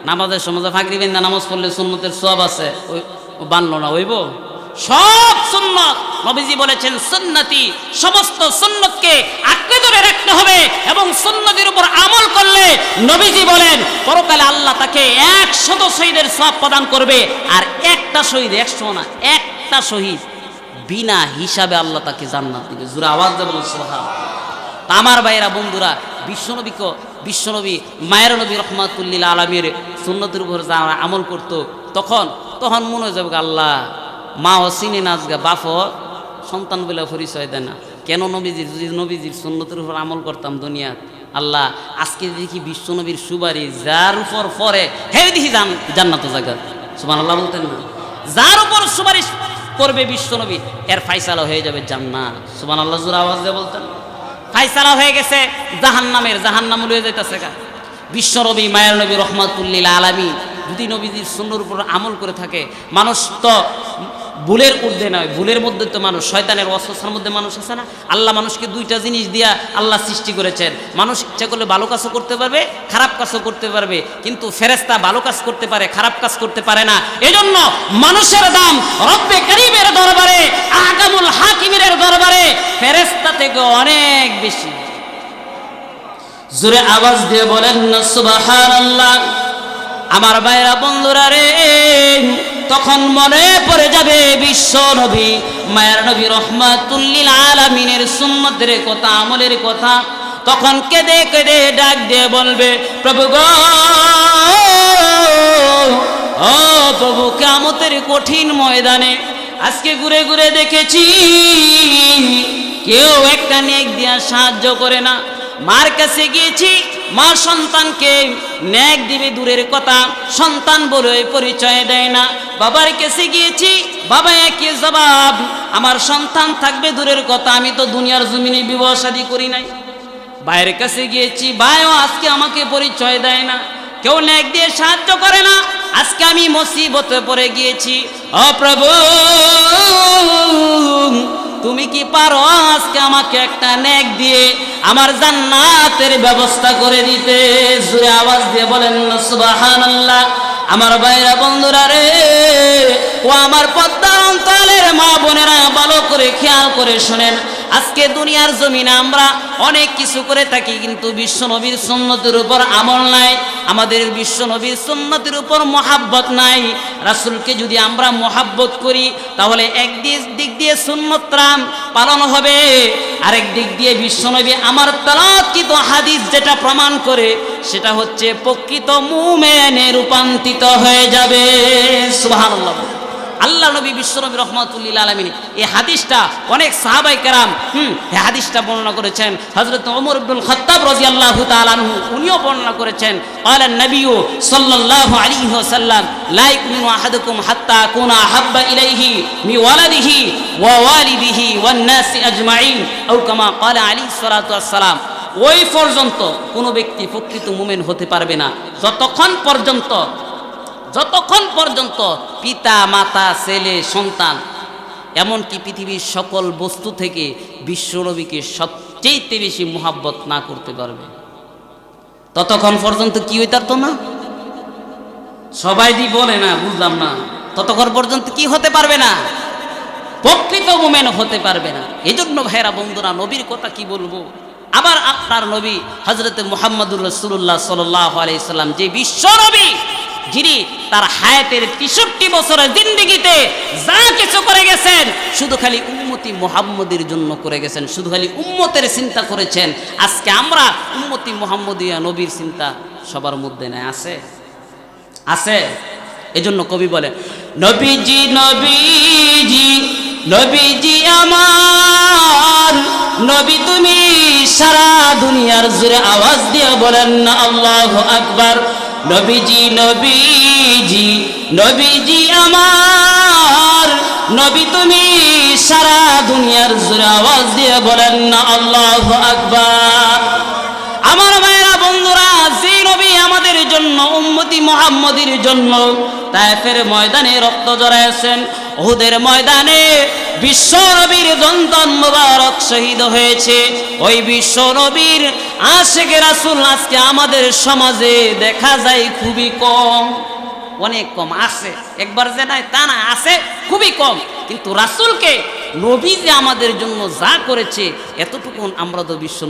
নামাজের সময় ফাগরি বেঁধে নামাজ পড়লে সুন্নতের সওয়াব আছে, ওই বানলো না হইব? সব সুন্নত নবীজি বলেছেন সুন্নতি, সমস্ত সুন্নতকে আঁকড়ে ধরে রাখতে হবে এবং সুন্নতের উপর আমল করলে নবীজি বলেন পরকালে আল্লাহ তাকে 100 শহীদের সওয়াব প্রদান করবে। আর একটা শহীদ, 100 না, একটা শহীদ বিনা হিসাবে আল্লাহ তাকে জান্নাত দিবে। জোরে আওয়াজ দিয়ে বলুন সুবহানাল্লাহ। আমার ভাইয়েরা বন্ধুরা, বিশ্বনবী মায়ের নবী রাহমাতুল লিল আলামিনের সুন্নতের উপর যারা আমল করতো, তখন মনে হয়ে যাবে আল্লাহ মা ও চিনি নাচগা, বাপ সন্তান বলে পরিচয় দেয় না কেন? নবীজির সুন্নতের উপর আমল করতাম দুনিয়াত, আল্লাহ আজকে দেখি বিশ্বনবীর সুবারি যার উপর পরে হে দেখি জান্নাত জায়গা। সুবহানাল্লাহ বলতেন না? যার উপর সুপারিশ করবে বিশ্বনবী, এর ফায়সালা হয়ে যাবে জান্নাত। সুবহানাল্লাহ জোরে আওয়াজ দিয়ে বলতেন। ফায়সালা হয়ে গেছে জাহান্নাম লয়ে যাইতেছে গা। বিশ্বনবী মায়ের নবী রাহমাতুল লিল আলামিন যদি নবীজির সুন্নতের উপর আমল করে থাকে, মানুষ তো ভুলের ঊর্ধ্বে নয়, ভুলের মধ্যে তো মানুষ, শয়তানের ওয়াসওয়াসার মধ্যে মানুষ আছে না? আল্লাহ মানুষকে দুইটা জিনিস দিয়া আল্লাহ সৃষ্টি করেছেন। মানুষ ইচ্ছা করলে ভালো কাজও করতে পারবে, খারাপ কাজও করতে পারবে, কিন্তু ফেরেশতা ভালো কাজ করতে পারে, খারাপ কাজ করতে পারে না। এজন্য মানুষের দাম রব্বে কারীমের দরবারে, আহকামুল হাকিমের দরবারে ফেরেশতা থেকে অনেক বেশি। জোরে আওয়াজ দিয়ে বলেন না সুবহানাল্লাহ। আমার ভাইরা বন্ধুরা রে, তখন মনে পড়ে যাবে বিশ্ব নবী মায়ের নবী রাহমাতুল লিল আলামিনের সুন্নতের কথা, আমলের কথা। তখন কেঁদে কেঁদে ডাক দিয়ে বলবে, প্রভু গো, ও প্রভু, কিয়ামতের কঠিন ময়দানে আজকে ঘুরে ঘুরে দেখেছি কেউ একটা নেক দিয়া সাহায্য করে না। মার কাছে গিয়েছি, মা সন্তানকে নেক দিবে দূরের কথা, সন্তান বলে পরিচয় দেয় না। বাবার কাছে গিয়েছি, বাবা একই জবাব, আমার সন্তান থাকবে দূরের কথা, আমি তো দুনিয়ার জমিনে বিবাহ শাদী করি নাই। ভাইয়ের কাছে গিয়েছি, ভাইও আজকে আমাকে পরিচয় দেয় না, কেউ নেক দিয়ে সাহায্য করে না। আজকে আমি মুসিবতে পড়ে গিয়েছি, ও প্রভু তুমি কি পারো আজকে আমাকে একটা নেক দিয়ে আমার জান্নাতের ব্যবস্থা করে দিতে? জোরে আওয়াজ দিয়ে বলেন না সুবহানাল্লাহ। আমার ভাইরা বন্ধুরা রে, ও আমার পদ্মার অন্তরের মা বোনেরা, ভালো করে খেয়াল করে শোনেন। আজকে দুনিয়ার জমিনে আমরা অনেক কিছু করে থাকি, কিন্তু বিশ্বনবীর সুন্নতের উপর আমল নাই। আমাদের বিশ্বনবীর সুন্নতের উপর মহাব্বত নাই। রাসূলকে যদি আমরা মহাব্বত করি, তাহলে এক দিক দিয়ে সুন্নতরা পালন হবে, আরেক দিক দিয়ে বিশ্বনবী আমার তেলাওয়াতকৃত হাদিস যেটা প্রমাণ করে, সেটা হচ্ছে প্রকৃত মুমিনে রূপান্তরিত হয়ে যাবে। সুবহানাল্লাহ। আল্লাহ নবী বিশ্বনবী রাহমাতুল লিল আলামিন এই হাদিসটা অনেক সাহাবায়ে কেরাম এই হাদিসটা বর্ণনা করেছেন। হযরত ওমর ইবনুল খাত্তাব রাদিয়াল্লাহু তাআলা আনহু উনিও বর্ণনা করেছেন, ক্বালা নবী সাল্লাল্লাহু আলাইহি ওয়াসাল্লাম লা ইউমিনু আহাদুকুম হাত্তা আকুনা আহাব্বা ইলাইহি মি ওয়ালাদিহি ওয়া ওয়ালিদিহি ওয়ান নাসি আজমাইন আও কামা ক্বালা আলাইহিস সালাতু ওয়াস সালাম। ওই পর্যন্ত কোনো ব্যক্তি প্রকৃত মুমিন হতে পারবে না যতক্ষণ পর্যন্ত পিতা মাতা ছেলে সন্তান এমনকি পৃথিবীর সকল বস্তু থেকে বিশ্বনবীকে সবচেয়ে বেশি মুহাব্বত না করতে পারবে, ততক্ষণ পর্যন্ত কি হইতারতো না? সবাই দি বলে না, বুঝলাম না। ততক্ষণ পর্যন্ত কি হতে পারবে না? প্রকৃত মুমিন হতে পারবে না। এজন্য ভাইরা বন্ধুরা, নবীর কথা কি বলবো। আবার আপনার নবী হযরত মুহাম্মদুর রাসূলুল্লাহ সাল্লাল্লাহু আলাইহি সাল্লাম যে বিশ্ব নবী, যিনি তার হায়াতের 63 বছরের জিন্দেগিতে যা কিছু করে গেছেন শুধু খালি উম্মতি মুহাম্মদের জন্য করে গেছেন, শুধু খালি উম্মতের চিন্তা করেছেন। আজকে আমরা উম্মতি মুহাম্মদিয়া নবীর চিন্তা সবার মধ্যে নাই, আছে আছে। এজন্য কবি বলে নবীজি নবীজি নবীজি আমার নবী তুমি সারা দুনিয়ার জুড়ে আওয়াজ দিয়ে বলেন না আল্লাহু আকবার। নবীজি নবীজি নবীজি আমার নবী তুমি সারা দুনিয়ার জুড়ে আওয়াজ দিয়ে বলেন না আল্লাহু আকবার। আমার ভাইরা বন্ধুরা, যে নবী আমাদের জন্য উম্মতি মুহাম্মদের জন্য তায়েফের ময়দানে রক্ত ঝরাইছেন, উহুদের ময়দানে বিশ্ব নবীর দন্তন মুবারক শহীদ হয়েছে, ওই বিশ্ব নবীর আশিক রাসূল আজকে আমাদের সমাজে দেখা যায় খুবই কম, অনেক কম। আছে একবার যে নাই তা না, আছে খুবই কম। কিন্তু রাসূলকে নবী যে আমাদের জন্য যা করেছে এতটুকু আমরা তো বিশ্ব নবী